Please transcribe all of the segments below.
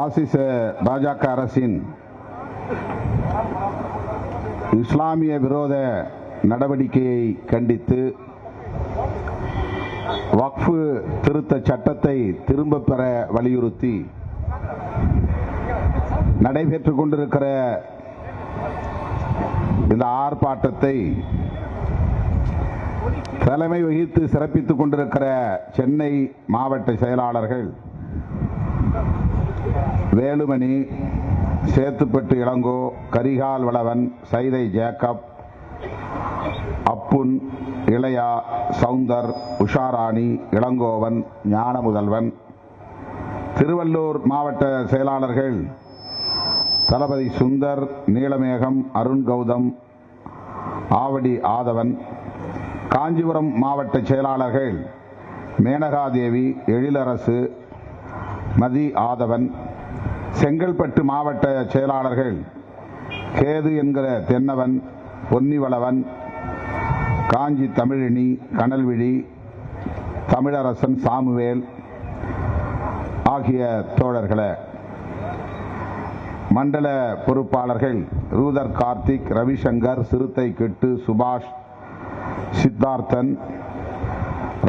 பாசிச பாஜக அரசின் இஸ்லாமிய விரோத நடவடிக்கையை கண்டித்து வக்ஃப் திருத்த சட்டத்தை திரும்ப பெற வலியுறுத்தி நடைபெற்றுக் கொண்டிருக்கிற இந்த ஆர்ப்பாட்டத்தை தலைமை வகித்து சிறப்பித்துக் கொண்டிருக்கிற சென்னை மாவட்ட செயலாளர்கள் வேலுமணி, சேத்துப்பட்டு இளங்கோ, கரிகால் வளவன், சைதை ஜேக்கப், அப்புன், இளையா, சவுந்தர், உஷாராணி, இளங்கோவன், ஞான முதல்வன், திருவள்ளூர் மாவட்ட செயலாளர்கள் தளபதி சுந்தர், நீலமேகம், அருண் கௌதம், ஆவடி ஆதவன், காஞ்சிபுரம் மாவட்ட செயலாளர்கள் மேனகாதேவி, எழிலரசு, மதி ஆதவன், செங்கல்பட்டு மாவட்ட செயலாளர்கள் கேது என்கிற தென்னவன், பொன்னிவளவன், காஞ்சி தமிழினி, கனல்விழி, தமிழரசன், சாமுவேல் ஆகிய தோழர்களே, மண்டல பொறுப்பாளர்கள் ரூதர் கார்த்திக், ரவிசங்கர், சிறுத்தை கெட்டு, சுபாஷ், சித்தார்த்தன்,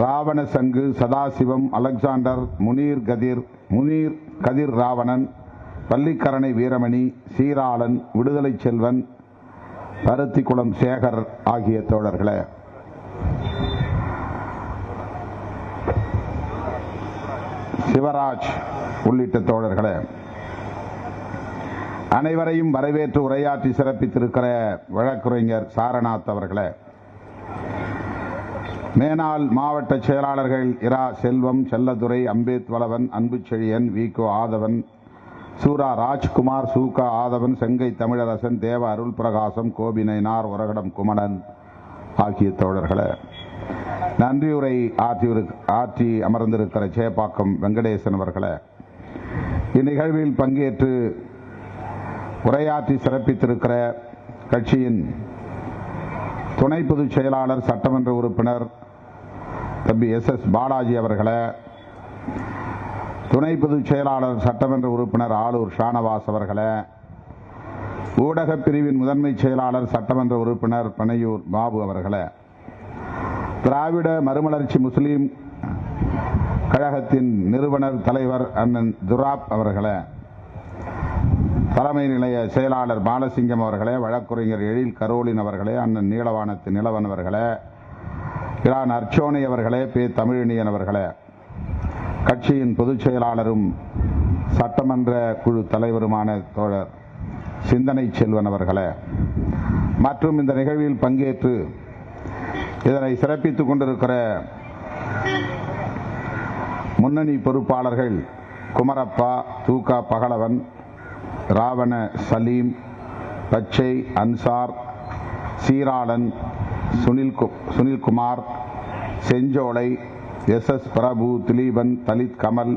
ராவண சங்கு, சதாசிவம், அலெக்சாண்டர், முனீர் கதிர் ராவணன், பள்ளிக்கரணை வீரமணி, சீராளன், விடுதலை செல்வன், பருத்திக்குளம் சேகர் ஆகிய தோழர்களே, சிவராஜ் உள்ளிட்ட தோழர்களே, அனைவரையும் வரவேற்று உரையாற்றி சிறப்பித்திருக்கிற வழக்குரைஞர் சாரநாத் அவர்களே, மேனாள் மாவட்ட செயலாளர்கள் இரா செல்வம், செல்லதுரை, அம்பேத் வளவன், அன்புச்செழியன், விகோ ஆதவன், சூரா ராஜ்குமார், சூகா ஆதவன், செங்கை தமிழரசன், தேவ அருள் பிரகாசம், கோபினைனார், உரகடம் குமணன் ஆகிய தோழர்களே, நன்றியுரை ஆற்றி அமர்ந்திருக்கிற சேப்பாக்கம் வெங்கடேசன் அவர்களே, இந்நிகழ்வில் பங்கேற்று உரையாற்றி சிறப்பித்திருக்கிற கட்சியின் துணை பொதுச் செயலாளர் சட்டமன்ற உறுப்பினர் தம்பி SS பாலாஜி அவர்களே, துணை பொதுச் செயலாளர் சட்டமன்ற உறுப்பினர் ஆலூர் ஷானவாஸ் அவர்களே, ஊடகப் பிரிவின் முதன்மை செயலாளர் சட்டமன்ற உறுப்பினர் பனையூர் பாபு அவர்களே, திராவிட மறுமலர்ச்சி முஸ்லீம் கழகத்தின் நிறுவனர் தலைவர் அண்ணன் துராப் அவர்களே, தலைமை நிலைய செயலாளர் பாலசிங்கம் அவர்களே, வழக்குரைஞர் எழில் கரோலின் அவர்களே, அண்ணன் நீலவானத்து நிலவன் அவர்களே, இரான் அர்ச்சோனை அவர்களே, பே தமிழினியன் அவர்களே, கட்சியின் பொதுச் செயலாளரும் சட்டமன்ற குழு தலைவருமான தோழர் சிந்தனை செல்வன் அவர்களே, மற்றும் இந்த நிகழ்வில் பங்கேற்று இதனை சிறப்பித்துக் கொண்டிருக்கிற முன்னணி பொறுப்பாளர்கள் குமரப்பா, தூகா பகலவன், ராவண சலீம், பச்சை அன்சார், சீராளன், சுனில்குமார், செஞ்சோலை, SS பிரபு, திலீபன், தலித் கமல்,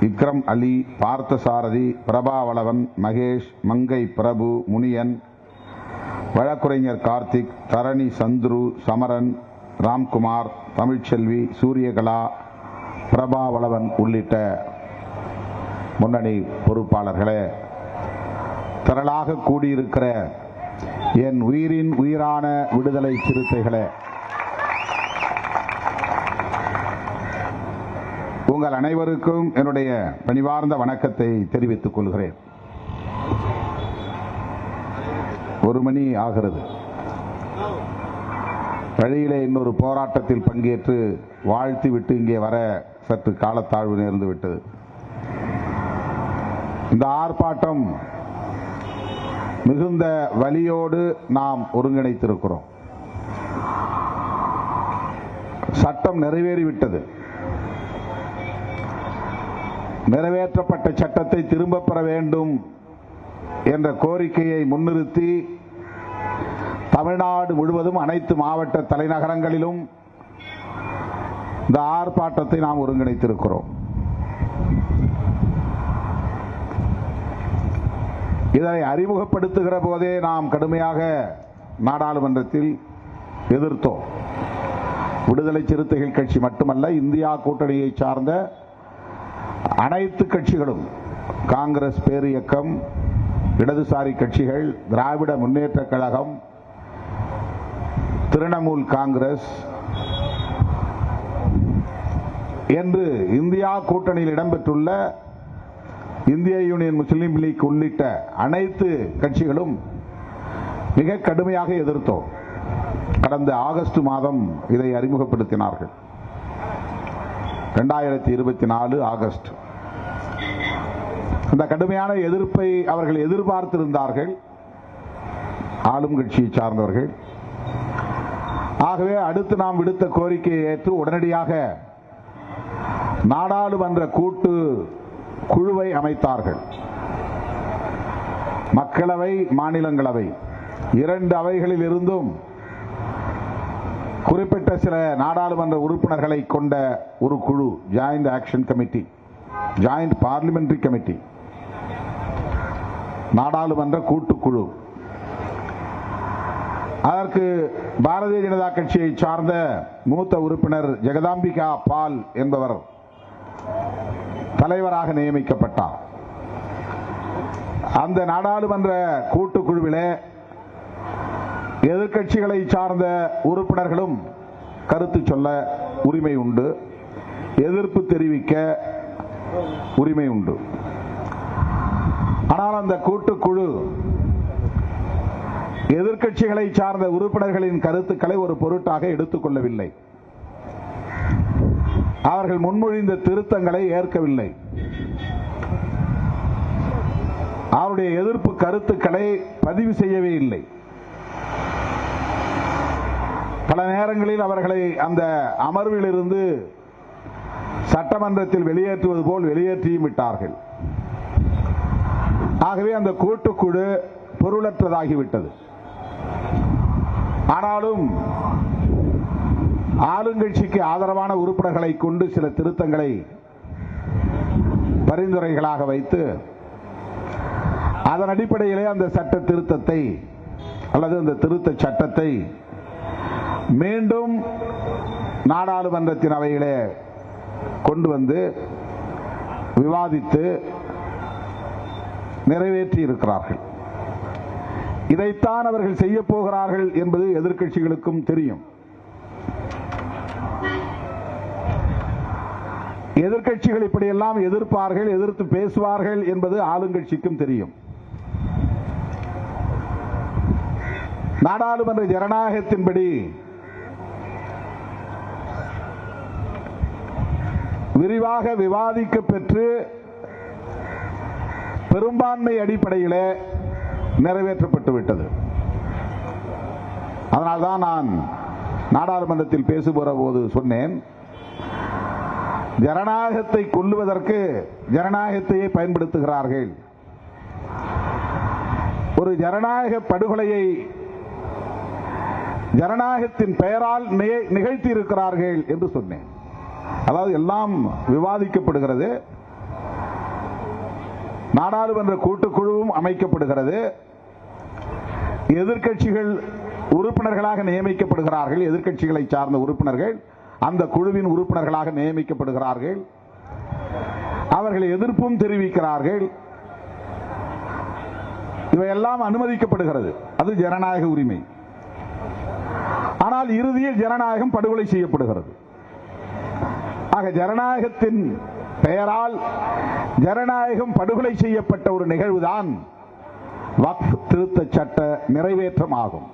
விக்ரம் அலி, பார்த்தசாரதி, பிரபாவளவன், மகேஷ், மங்கை பிரபு, முனியன், வழக்குரைஞர் கார்த்திக், தரணி சந்துரு, சமரன், ராம்குமார், தமிழ்ச்செல்வி, சூரியகலா, பிரபாவளவன் உள்ளிட்ட முன்னணி பொறுப்பாளர்களே, திரளாக கூடியிருக்கிற என் உயிரின் உயிரான விடுதலை சிறுத்தைகளே, உங்கள் அனைவருக்கும் என்னுடைய பணிவார்ந்த வணக்கத்தை தெரிவித்துக் கொள்கிறேன். 1 மணி ஆகிறது. வழியிலே இன்னொரு போராட்டத்தில் பங்கேற்று வாழ்த்தி விட்டு இங்கே வர சற்று காலத்தாழ்வு நேர்ந்து விட்டது. இந்த ஆர்ப்பாட்டம் மிகுந்த வலியோடு நாம் ஒருங்கிணைத்திருக்கிறோம். சட்டம் நிறைவேறிவிட்டது. நிறைவேற்றப்பட்ட சட்டத்தை திரும்ப பெற வேண்டும் என்ற கோரிக்கையை முன்னிறுத்தி தமிழ்நாடு முழுவதும் அனைத்து மாவட்ட தலைநகரங்களிலும் இந்த ஆர்ப்பாட்டத்தை நாம் ஒருங்கிணைத்திருக்கிறோம். இதனை அறிமுகப்படுத்துகிற போதே நாம் கடுமையாக நாடாளுமன்றத்தில் எதிர்த்தோம். விடுதலை சிறுத்தைகள் கட்சி மட்டுமல்ல, இந்தியா கூட்டணியை சார்ந்த அனைத்து கட்சிகளும் காங்கிரஸ் பேரியக்கம், இடதுசாரி கட்சிகள், திராவிட முன்னேற்ற கழகம், திரிணாமுல் காங்கிரஸ் என்று இந்தியா கூட்டணியில் இடம்பெற்றுள்ள இந்திய யூனியன் முஸ்லீம் லீக் உள்ளிட்ட அனைத்து கட்சிகளும் மிக கடுமையாக எதிர்த்தோம். கடந்த ஆகஸ்ட் மாதம் இதை அறிமுகப்படுத்தினார்கள். 2024 ஆகஸ்ட். அந்த கடுமையான எதிர்ப்பை அவர்கள் எதிர்பார்த்திருந்தார்கள், ஆளும் கட்சியை சார்ந்தவர்கள். ஆகவே அடுத்து நாம் விடுத்த கோரிக்கையை ஏற்று உடனடியாக நாடாளுமன்ற கூட்டு குழுவை அமைத்தார்கள். மக்களவை, மாநிலங்களவை இரண்டு அவைகளில் இருந்தும் குறிப்பிட்ட சில நாடாளுமன்ற உறுப்பினர்களை கொண்ட ஒரு குழு, joint action committee, joint parliamentary committee, நாடாளுமன்ற கூட்டுக்குழு. அதற்கு பாரதிய ஜனதா கட்சியை சார்ந்த மூத்த உறுப்பினர் ஜெகதாம்பிகா பால் என்பவர் தலைவராக நியமிக்கப்பட்டார். அந்த நாடாளுமன்ற கூட்டுக்குழுவிலே எதிர்க்கட்சிகளை சார்ந்த உறுப்பினர்களும் கருத்து சொல்ல உரிமை உண்டு, எதிர்ப்பு தெரிவிக்க உரிமை உண்டு. ஆனால் அந்த கூட்டுக்குழு எதிர்க்கட்சிகளை சார்ந்த உறுப்பினர்களின் கருத்துக்களை ஒரு பொருட்டாக எடுத்துக்கொள்ளவில்லை. அவர்கள் முன்மொழிந்த திருத்தங்களை ஏற்கவில்லை. அவருடைய எதிர்ப்பு கருத்துக்களை பதிவு செய்யவே இல்லை. பல நேரங்களில் அவர்களை அந்த அமர்வில் இருந்து சட்டமன்றத்தில் வெளியேற்றுவது போல் வெளியேற்றியும் விட்டார்கள். ஆகவே அந்த கூட்டுக்குழு பொருளற்றதாகிவிட்டது. ஆனாலும் ஆளுங்கட்சிக்கு ஆதரவான உறுப்பினர்களை கொண்டு சில திருத்தங்களை பரிந்துரைகளாக வைத்து அதன் அடிப்படையிலே அந்த சட்ட திருத்தத்தை அல்லது அந்த திருத்த சட்டத்தை மீண்டும் நாடாளுமன்றத்தின் அவையிலே கொண்டு வந்து விவாதித்து நிறைவேற்றி இருக்கிறார்கள். இதைத்தான் அவர்கள் செய்ய போகிறார்கள் என்பது எதிர்க்கட்சிகளுக்கும் தெரியும். எதிர்க்கட்சிகள் இப்படியெல்லாம் எதிர்ப்பார்கள், எதிர்த்து பேசுவார்கள் என்பது ஆளுங்கட்சிக்கும் தெரியும். நாடாளுமன்ற ஜனநாயகத்தின்படி விரிவாக விவாதிக்க பெற்று பெரும்பான்மை அடிப்படையில் நிறைவேற்றப்பட்டு விட்டது. அதனால்தான் நான் நாடாளுமன்றத்தில் பேசுகிற போது சொன்னேன், ஜனநாயகத்தை கொல்லுவதற்கு ஜனநாயகத்தையே பயன்படுத்துகிறார்கள். ஒரு ஜனநாயக படுகொலையை ஜனநாயகத்தின் பெயரால் நிகழ்த்தி இருக்கிறார்கள் என்று சொன்னேன். அதாவது எல்லாம் விவாதிக்கப்படுகிறது, நாடாளுமன்ற கூட்டுக்குழுவும் அமைக்கப்படுகிறது, எதிர்க்கட்சிகள் உறுப்பினர்களாக நியமிக்கப்படுகிறார்கள், எதிர்க்கட்சிகளை சார்ந்த உறுப்பினர்கள் அந்த குழுவின் உறுப்பினர்களாக நியமிக்கப்படுகிறார்கள், அவர்கள் எதிர்ப்பும் தெரிவிக்கிறார்கள். இவையெல்லாம் அனுமதிக்கப்படுகிறது, அது ஜனநாயக உரிமை. ஆனால் இறுதியில் ஜனநாயகம் படுகொலை செய்யப்படுகிறது. ஆக ஜனநாயகத்தின் பெயரால் ஜனநாயகம் படுகொலை செய்யப்பட்ட ஒரு நிகழ்வுதான் வக்ஃப் திருத்த சட்ட நிறைவேற்றம் ஆகும்.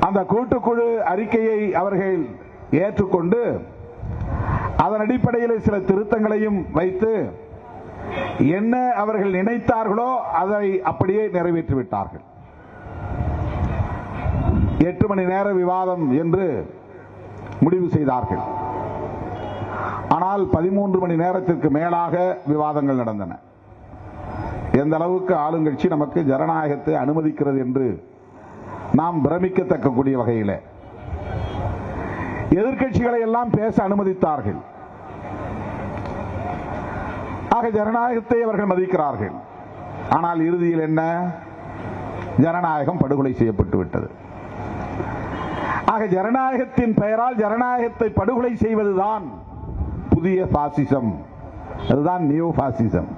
அந்த கூட்டுக்குழு அறிக்கையை அவர்கள் ஏற்றுக்கொண்டு அதன் அடிப்படையில் சில திருத்தங்களையும் வைத்து என்ன அவர்கள் நினைத்தார்களோ அதை அப்படியே நிறைவேற்றிவிட்டார்கள். 8 மணி நேர விவாதம் என்று முடிவு செய்தார்கள். ஆனால் 13 மணி நேரத்திற்கு மேலாக விவாதங்கள் நடந்தன. எந்த அளவுக்கு ஆளுங்கட்சி நமக்கு ஜனநாயகத்தை அனுமதிக்கிறது என்று நாம் பிரமிக்கத்தக்கக்கூடிய வகையில் எதிர்க்கட்சிகளை எல்லாம் பேச அனுமதித்தார்கள். ஆக ஜனநாயகத்தை அவர்கள் மதிக்கிறார்கள். ஆனால் இறுதியில் என்ன? ஜனநாயகம் படுகொலை செய்யப்பட்டு விட்டது. ஆக ஜனநாயகத்தின் பெயரால் ஜனநாயகத்தை படுகொலை செய்வதுதான் புதிய பாசிசம், அதுதான் நியூ பாசிசம்,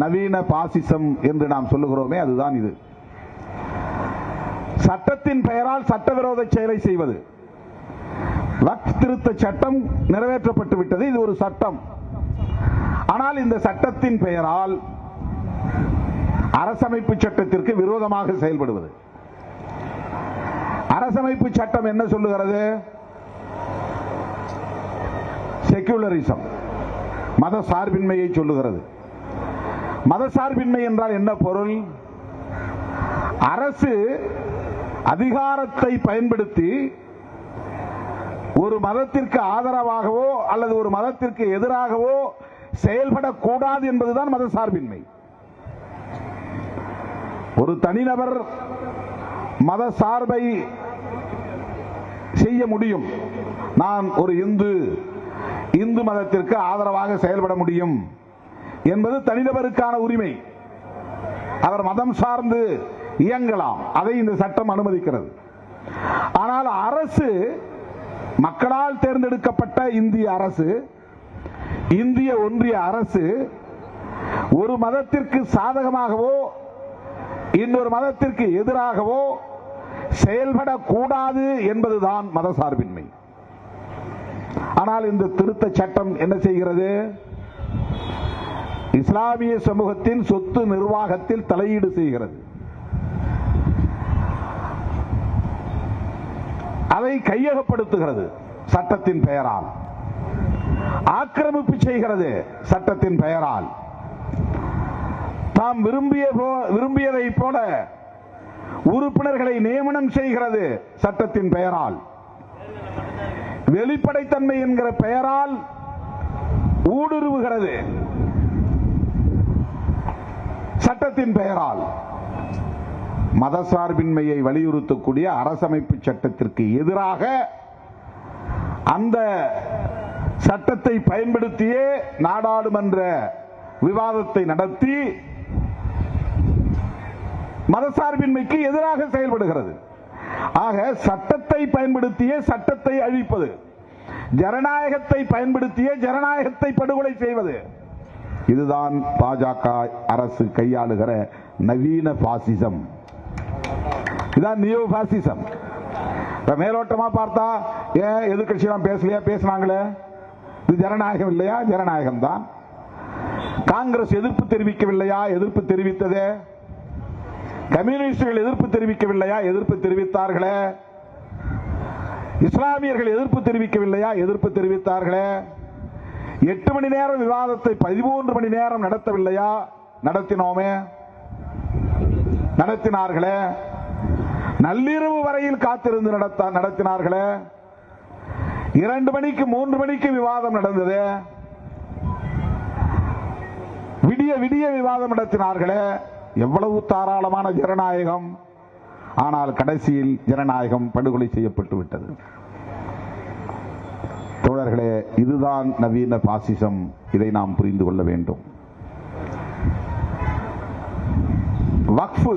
நவீன பாசிசம் என்று நாம் சொல்லுகிறோமே, அதுதான் இது. சட்டத்தின் பெயரால் சட்டவிரோத செயலை செய்வது. வக்ஃப் திருத்த சட்டம் நிறைவேற்றப்பட்டு விட்டது, இது ஒரு சட்டம். ஆனால் இந்த சட்டத்தின் பெயரால் அரசமைப்பு சட்டத்திற்கு விரோதமாக செயல்படுவது. அரசமைப்பு சட்டம் என்ன சொல்லுகிறது? செகுலரிசம், மத சார்பின்மையை சொல்லுகிறது. மத சார்பின்மை என்றால் என்ன பொருள்? அரசு அதிகாரத்தை பயன்படுத்தி ஒரு மதத்திற்கு ஆதரவாகவோ அல்லது ஒரு மதத்திற்கு எதிராகவோ செயல்படக்கூடாது என்பதுதான் மத சார்பின்மை. ஒரு தனிநபர் மத சார்பை செய்ய முடியும். நான் ஒரு இந்து மதத்திற்கு ஆதரவாக செயல்பட முடியும் என்பது தனிநபருக்கான உரிமை. அவர் மதம் சார்ந்து இயங்கலாம், அதை இந்த சட்டம் அனுமதிக்கிறது. ஆனால் அரசு, மக்களால் தேர்ந்தெடுக்கப்பட்ட இந்திய அரசு, இந்திய ஒன்றிய அரசு ஒரு மதத்திற்கு சாதகமாகவோ இன்னொரு மதத்திற்கு எதிராகவோ செயல்படக்கூடாது என்பதுதான் மதசார்பின்மை. ஆனால் இந்த திருத்த சட்டம் என்ன செய்கிறது? இஸ்லாமிய சமூகத்தின் சொத்து நிர்வாகத்தில் தலையீடு செய்கிறது. அதை கையகப்படுத்துகிறது சட்டத்தின் பெயரால். ஆக்கிரமிப்பு செய்கிறது சட்டத்தின் பெயரால். தாம் விரும்பியதை போல உறுப்பினர்களை நியமனம் செய்கிறது சட்டத்தின் பெயரால். வெளிப்படைத்தன்மை என்கிற பெயரால் ஊடுருவுகிறது சட்டத்தின் பெயரால். மதசார்பின்மையை வலியுறுத்தக்கூடிய அரசமைப்பு சட்டத்திற்கு எதிராக அந்த சட்டத்தை பயன்படுத்தியே நாடாளுமன்ற விவாதத்தை நடத்தி மதசார்பின்மைக்கு எதிராக செயல்படுகிறது. ஆக சட்டத்தை பயன்படுத்தியே சட்டத்தை அழிப்பது, ஜனநாயகத்தை பயன்படுத்தியே ஜனநாயகத்தை படுகொலை செய்வது, இதுதான் பாஜக அரசு கையாளுகிற நவீன பாசிசம். இதான் நியூ பாசிசம். மேலோட்டமா பார்த்தா ஏன் எதிர்கட்சியெல்லாம் பேசலையா? பேசினாங்களே. இது ஜனநாயகம் இல்லையா? ஜனநாயகம் தான். காங்கிரஸ் எதிர்ப்பு தெரிவிக்கவில்லையா? எதிர்ப்பு தெரிவித்ததே. கம்யூனிஸ்டுகள் எதிர்ப்பு தெரிவிக்கவில்லையா? எதிர்ப்பு தெரிவித்தார்களே. இஸ்லாமியர்கள் எதிர்ப்பு தெரிவிக்கவில்லையா? எதிர்ப்பு தெரிவித்தார்களே. 8 மணி நேரம் விவாதத்தை 13 மணி நேரம் நடத்தவில்லையா? நடத்தினோமே, நடத்தினார்களே. நள்ளிரவு வரையில் காத்திருந்து நடத்தினார்களே. 2 மணிக்கு 3 மணிக்கு விவாதம் நடந்தது. விடிய விடிய விவாதம் நடத்தினார்களே. எவ்வளவு தாராளமான ஜனநாயகம்! ஆனால் கடைசியில் ஜனநாயகம் படுகொலை செய்யப்பட்டு விட்டது. தோழர்களே, இதுதான் நவீன பாசிசம். இதை நாம் புரிந்து கொள்ள வேண்டும். வக்ஃப்,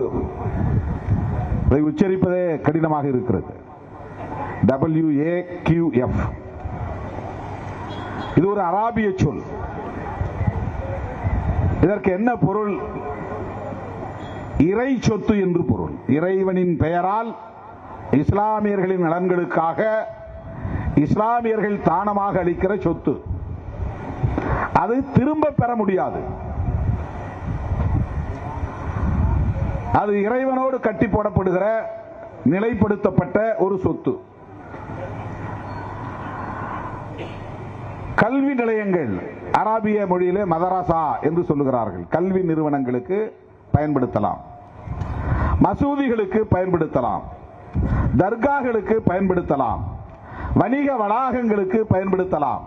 இதை உச்சரிப்பதே கடினமாக இருக்கிறது. WAQF. இது ஒரு அராபிய சொல். இதற்கு என்ன பொருள்? இறை சொத்து என்று பொருள். இறைவனின் பெயரால் இஸ்லாமியர்களின் நலன்களுக்காக இஸ்லாமியர்கள் தானமாக அளிக்கிற சொத்து. அது திரும்ப பெற முடியாது. அது இறைவனோடு கட்டி போடப்படுகிற நிலைப்படுத்தப்பட்ட ஒரு சொத்து. கல்வி நிலையங்கள், அராபிய மொழியிலே மதரசா என்று சொல்லுகிறார்கள். கல்வி நிறுவனங்களுக்கு பயன்படுத்தலாம், மசூதிகளுக்கு பயன்படுத்தலாம், தர்காகளுக்கு பயன்படுத்தலாம், வணிக வளாகங்களுக்கு பயன்படுத்தலாம்.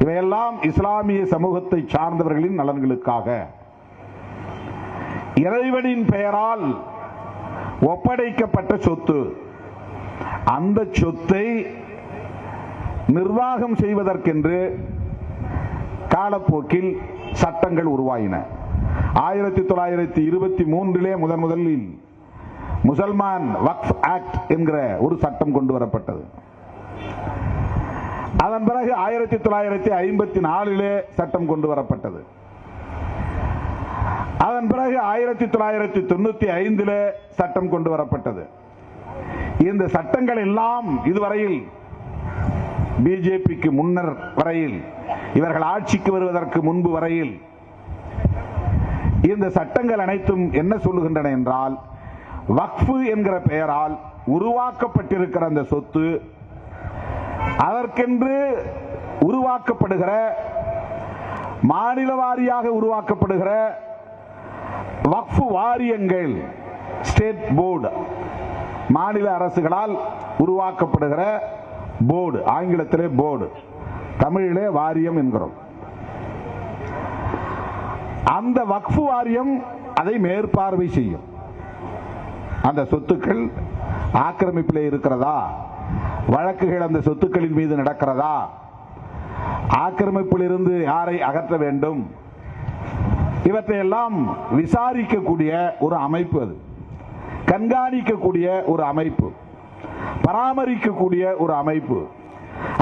இவையெல்லாம் இஸ்லாமிய சமூகத்தை சார்ந்தவர்களின் நலன்களுக்காக இறைவனின் பெயரால் ஒப்படைக்கப்பட்ட சொத்து. அந்த சொத்தை நிர்வாகம் செய்வதற்கென்று காலப்போக்கில் சட்டங்கள் உருவாயின. 1923 முதலில் முசல்மான் வக்ஃப் ஆக்ட் என்கிற ஒரு சட்டம் கொண்டு வரப்பட்டது. அதன் பிறகு 1954 சட்டம் கொண்டு வரப்பட்டது. அதன் பிறகு 1995 சட்டம் கொண்டு வரப்பட்டது. இந்த சட்டங்கள் எல்லாம் இதுவரையில் பிஜேபிக்கு முன்னர் வரையில், இவர்கள் ஆட்சிக்கு வருவதற்கு முன்பு வரையில் இந்த சட்டங்கள் அனைத்தும் என்ன சொல்லுகின்றன என்றால், வக்ஃபு என்கிற பெயரால் உருவாக்கப்பட்டிருக்கிற அந்த சொத்து, அதற்கென்று உருவாக்கப்படுகிற மாநில வாரியாக உருவாக்கப்படுகிற வக்ஃபு வாரியங்கள், ஸ்டேட் போர்டு, மாநில அரசுகளால் உருவாக்கப்படுகிற போர்டு, ஆங்கிலத்திலே போர்டு, தமிழிலே வாரியம் என்கிறோம். அந்த வக்ஃபு வாரியம் அதை மேற்பார்வை செய்யும். அந்த சொத்துக்கள் ஆக்கிரமிப்பிலே இருக்கிறதா, வழக்குகள் அந்த சொத்துக்களின் மீது நடக்கிறதா, ஆக்கிரமிப்பில் இருந்து யாரை அகற்ற வேண்டும், இவற்றையெல்லாம் விசாரிக்கக்கூடிய ஒரு அமைப்பு, அது கண்காணிக்கக்கூடிய ஒரு அமைப்பு, பராமரிக்கக்கூடிய ஒரு அமைப்பு,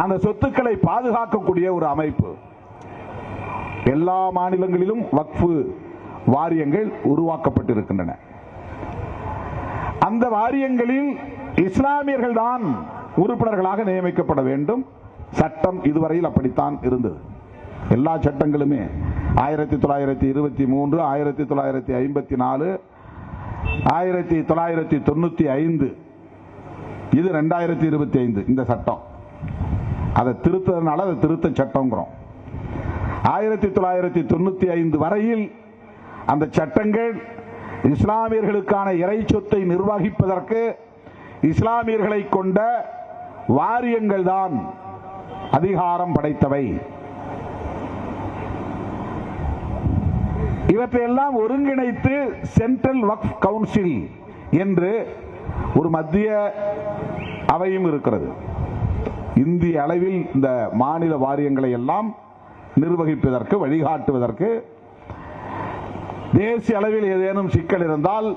அந்த சொத்துக்களை பாதுகாக்கக்கூடிய ஒரு அமைப்பு. எல்லா மாநிலங்களிலும் வக்ஃபு வாரியங்கள் உருவாக்கப்பட்டிருக்கின்றன. அந்த வாரியங்களில் இஸ்லாமியர்கள் தான் உறுப்பினர்களாக நியமிக்கப்பட வேண்டும். சட்டம் இதுவரையில் அப்படித்தான் இருந்தது. எல்லா சட்டங்களுமே 1923, 1954, 1995, இது 2025 இந்த சட்டம். அதை திருத்ததுனால அதை திருத்த சட்டங்கிறோம். 1995 வரையில் அந்த சட்டங்கள் இஸ்லாமியர்களுக்கான இறை சொத்தை நிர்வகிப்பதற்கு இஸ்லாமியர்களை கொண்ட வாரியங்கள் தான் அதிகாரம் படைத்தவை. இவற்றையெல்லாம் ஒருங்கிணைத்து சென்ட்ரல் வக்ஃப் கவுன்சில் என்று ஒரு மத்திய அவையும் இருக்கிறது. இந்திய அளவில் இந்த மாநில வாரியங்களை எல்லாம் நிர்வகிப்பதற்கு, வழிகாட்டுவதற்கு, தேசிய அளவில் ஏதேனும் சிக்கல் இருந்தால்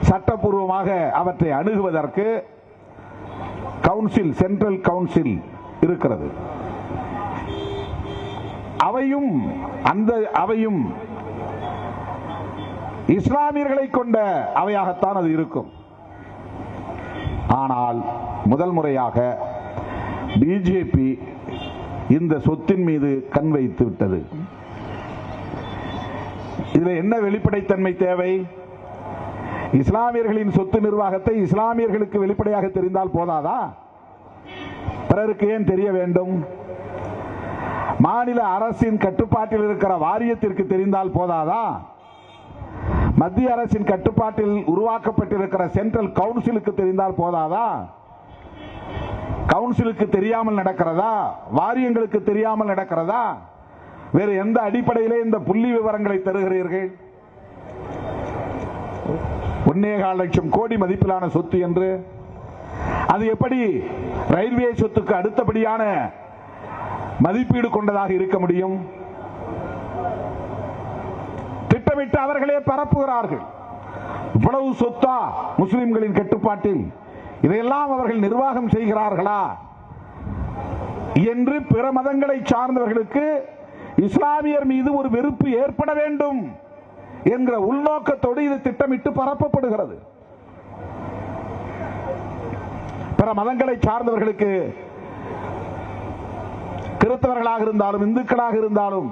சட்டப்பூர்வமாக அவற்றை அணுகுவதற்கு கவுன்சில், சென்ட்ரல் கவுன்சில் இருக்கிறது. அந்த அவையும் இஸ்லாமியர்களை கொண்ட அவையாகத்தான் அது இருக்கும். ஆனால் முதல் முறையாக பிஜேபி இந்த சொத்தின் மீது கண் வைத்து விட்டது. இதுல என்ன வெளிப்படைத்தன்மை தேவை? இஸ்லாமியர்களின் சொத்து நிர்வாகத்தை இஸ்லாமியர்களுக்கு வெளிப்படையாக தெரிந்தால் போதாதா? பிறருக்கு ஏன் தெரிய வேண்டும்? மாநில அரசின் கட்டுப்பாட்டில் இருக்கிற வாரியத்திற்கு தெரிந்தால் போதாதா? மத்திய அரசின் கட்டுப்பாட்டில் உருவாக்கப்பட்டிருக்கிற சென்ட்ரல் கவுன்சிலுக்கு தெரிந்தால் போதாதா? கவுன்சிலுக்கு தெரியாமல் நடக்கிறதா? வாரியங்களுக்கு தெரியாமல் நடக்கிறதா? வேறு எந்த அடிப்படையிலே இந்த புள்ளி விவரங்களை தருகிறீர்கள்? 1.25 லட்சம் கோடி மதிப்பிலான சொத்து என்று, அது எப்படி ரயில்வே சொத்துக்கு அடுத்தபடியான மதிப்பீடு கொண்டதாக இருக்க முடியும்? திட்டமிட்டு அவர்களே பரப்புகிறார்கள். இவ்வளவு சொத்தா முஸ்லிம்களின் கட்டுப்பாட்டில், இதையெல்லாம் அவர்கள் நிர்வாகம் செய்கிறார்களா என்று பிற மதங்களை சார்ந்தவர்களுக்கு இஸ்லாமியர் மீது ஒரு வெறுப்பு ஏற்பட வேண்டும் என்கிற உள்நோக்கத்தோடு இது திட்டமிட்டு பரப்பப்படுகிறது. பிற மதங்களை சார்ந்தவர்களுக்கு, கிறிஸ்தவர்களாக இருந்தாலும் இந்துக்களாக இருந்தாலும்,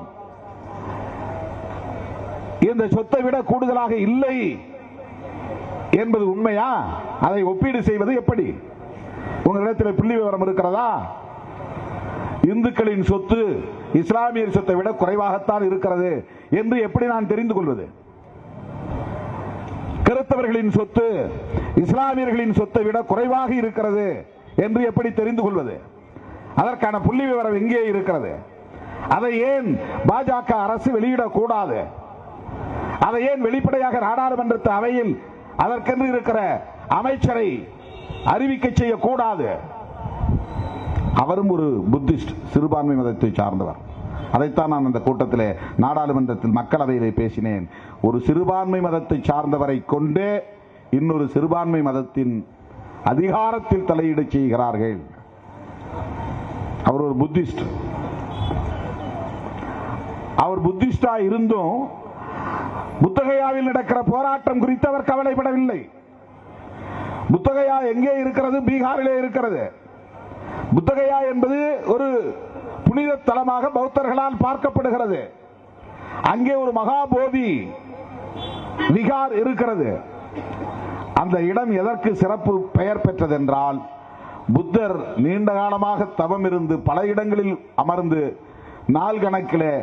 இந்த சொத்தை விட கூடுதலாக இல்லை என்பது உண்மையா? அதை ஒப்பீடு செய்வது எப்படி? உங்களிடத்தில் புள்ளி விவரம் இருக்கிறதா? இந்துக்களின் சொத்து இஸ்லாமியர் சொத்தை விட குறைவாகத்தான் இருக்கிறது என்று எப்படி நான் தெரிந்து கொள்வது? கிறிஸ்தவர்களின் சொத்து இஸ்லாமியர்களின் சொத்தை விட குறைவாக இருக்கிறது என்று எப்படி தெரிந்து கொள்வது? அதற்கான புள்ளி விவரம் எங்கே இருக்கிறது? அதை ஏன் பாஜக அரசு வெளியிடக்கூடாது? அதை ஏன் வெளிப்படையாக நாடாளுமன்ற அவையில் அதற்கென்று இருக்கிற அமைச்சரை அறிவிக்க செய்யக்கூடாது? அவரும் ஒரு புத்திஸ்ட், சிறுபான்மை மதத்தை சார்ந்தவர். அதைத்தான் நான் அந்த கூட்டத்திலே, நாடாளுமன்றத்தில், மக்களவையிலே பேசினேன். ஒரு சிறுபான்மை மதத்தை சார்ந்தவரை கொண்டு இன்னொரு சிறுபான்மை மதத்தின் அதிகாரத்தில் தலையீடு செய்கிறார்கள். அவர் ஒரு புத்திஸ்ட். அவர் புத்திஸ்டா இருந்தும் புத்தகயாவில் நடக்கிற போராட்டம் குறித்து அவர் கவலைப்படவில்லை. புத்தகயா எங்கே இருக்கிறது? பீகாரிலே இருக்கிறது. புத்தகயா என்பது ஒரு புனித தலமாக பௌத்தர்களால் பார்க்கப்படுகிறது. அங்கே ஒரு மகாபோதி விகார் இருக்கிறது. அந்த இடம் எதற்கு சிறப்பு பெயர் பெற்றது என்றால், புத்தர் நீண்ட காலமாக தவம் இருந்து பல இடங்களில் அமர்ந்து நாள் கணக்கிலே,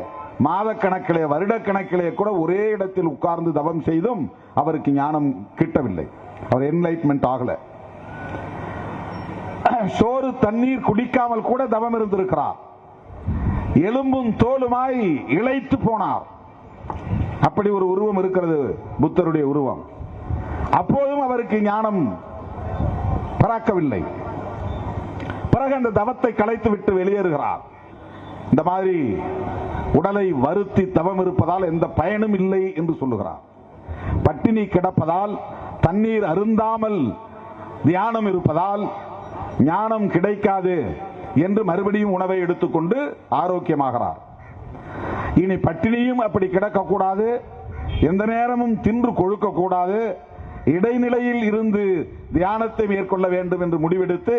மாத கணக்கிலே, வருட கணக்கிலே கூட ஒரே இடத்தில் உட்கார்ந்து தவம் செய்தும் அவருக்கு ஞானம் கிட்டவில்லை. அவர் என்லைட்மெண்ட் ஆகல. சோறு தண்ணீர் குடிக்காமல் கூட தவம் இருந்திருக்கிறார். எலும்பும் தோலுமாய் இளைத்து போனார். அப்படி ஒரு உருவம் இருக்கிறது புத்தருடைய உருவம். அப்போதும் அவருக்கு ஞானம் பிறக்கவில்லை. பிறகு அந்த தவத்தை கலைத்து விட்டு வெளியேறுகிறார். இந்த மாதிரி உடலை வருத்தி தவம் இருப்பதால் எந்த பயனும் இல்லை என்று சொல்லுகிறார். பட்டினி கிடப்பதால், தண்ணீர் அருந்தாமல் தியானம் இருப்பதால் ஞானம் கிடைக்காது என்று மறுபடியும் உணவை எடுத்துக்கொண்டு ஆரோக்கியமாகிறார். இனி பட்டினியும் அப்படி கிடக்கக்கூடாது, எந்த நேரமும் தின்று கொழுக்க கூடாது, இடைநிலையில் இருந்து தியானத்தை மேற்கொள்ள வேண்டும் என்று முடிவெடுத்து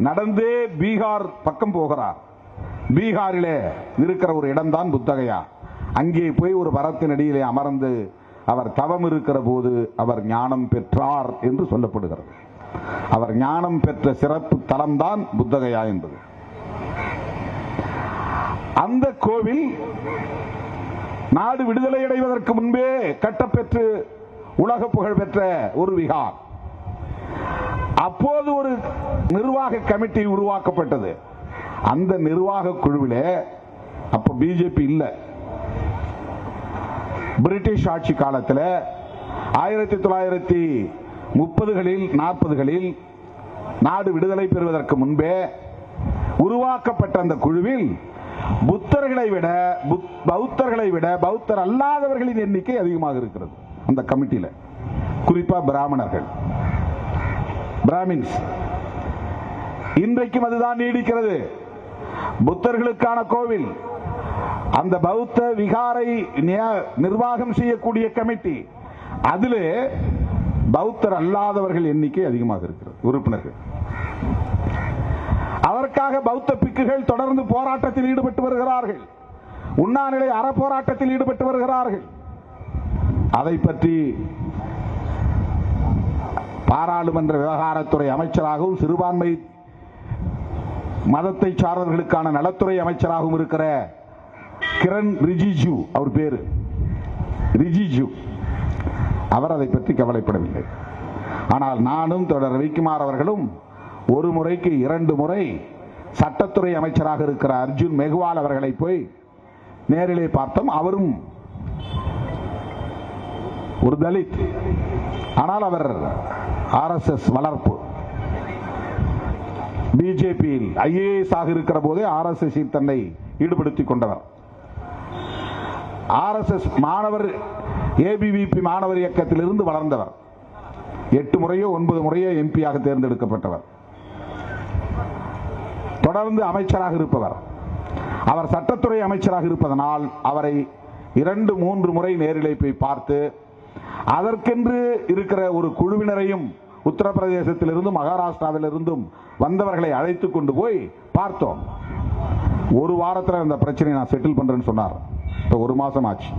நடந்தே பீகார் பக்கம் போகிறார். பீகாரிலே இருக்கிற ஒரு இடம்தான் புத்தகயா. அங்கே போய் ஒரு மரத்தின் அடியிலே அமர்ந்து அவர் தவம் இருக்கிற போது அவர் ஞானம் பெற்றார் என்று சொல்லப்படுகிறது. அவர் ஞானம் பெற்ற சிறப்பு தலம்தான் புத்தகயா என்பது. அந்த கோவில் நாடு விடுதலை அடைவதற்கு முன்பே கட்டப்பெற்று உலக புகழ் பெற்ற ஒரு விகார். அப்போது ஒரு நிர்வாக கமிட்டி உருவாக்கப்பட்டது. அந்த நிர்வாக குழுவிலே அப்ப பிஜேபி இல்ல. பிரிட்டிஷ் ஆட்சி காலத்தில் 1930களில் 40களில் நாடு விடுதலை பெறுவதற்கு முன்பே உருவாக்கப்பட்ட அந்த குழுவில் புத்தர்களை விட பௌத்தர் அல்லாதவர்களின் எண்ணிக்கை அதிகமாக இருக்கிறது. அந்த கமிட்டியில குறிப்பா பிராமின்ஸ். இன்றைக்கும் அதுதான் நீடிக்கிறது. புத்தர்களுக்கான கோவில், அந்த பௌத்த விகாரை நிர்வாகம் செய்யக்கூடிய கமிட்டி, அதிலே பௌத்தர் அல்லாதவர்கள் எண்ணிக்கை அதிகமாக இருக்கிறது உறுப்பினர்கள். அதற்காக பௌத்த பிக்குகள் தொடர்ந்து போராட்டத்தில் ஈடுபட்டு வருகிறார்கள். உண்ணாநிலை அறப்போராட்டத்தில் ஈடுபட்டு வருகிறார்கள். அதை பற்றி பாராளுமன்ற விவகாரத்துறை அமைச்சராகவும் சிறுபான்மை மதத்தை சார்ந்தவர்களுக்கான நலத்துறை அமைச்சராகவும் இருக்கிற கிரண் ரிஜிஜு, அவர் பேரு ரிஜிஜு, அவர் அதை பற்றி கவலைப்படவில்லை. ஆனால் நானும் தொடர் ரவிக்குமார் அவர்களும் ஒரு முறைக்கு 2 முறை சட்டத்துறை அமைச்சராக இருக்கிற அர்ஜுன் மெஹ்வால் அவர்களை போய் நேரிலே பார்த்தோம். அவரும் ஒரு தலித், ஆனால் அவர் ஆர்எஸ்எஸ் வளர்ப்பு. பிஜேபியில் ஐஏஎஸ் ஆக இருக்கிற போதே ஆர்எஸ்எஸ் தன்னை ஈடுபடுத்திக் கொண்டவர். ஆர்எஸ்எஸ் மாணவர் ஏபிவிபி மாணவர் இயக்கத்தில் இருந்து வளர்ந்தவர். 8 முறையோ 9 முறையோ எம்பியாக தேர்ந்தெடுக்கப்பட்டவர். தொடர்ந்து அமைச்சராக இருப்பவர். அவர் சட்டத்துறை அமைச்சராக இருப்பதனால் அவரை 2-3 முறை நேரிலே போய் பார்த்து, அதற்கென்று இருக்கிற ஒரு குழுவினரையும் உத்தரப்பிரதேசத்தில் இருந்தும் மகாராஷ்டிராவில் இருந்தும் வந்தவர்களை அழைத்துக் கொண்டு போய் பார்த்தோம். 1 வாரத்தில் இந்த பிரச்சனையை நான் செட்டில் பண்றேன்னு சொன்னார். இப்போ 1 மாசம் ஆச்சு.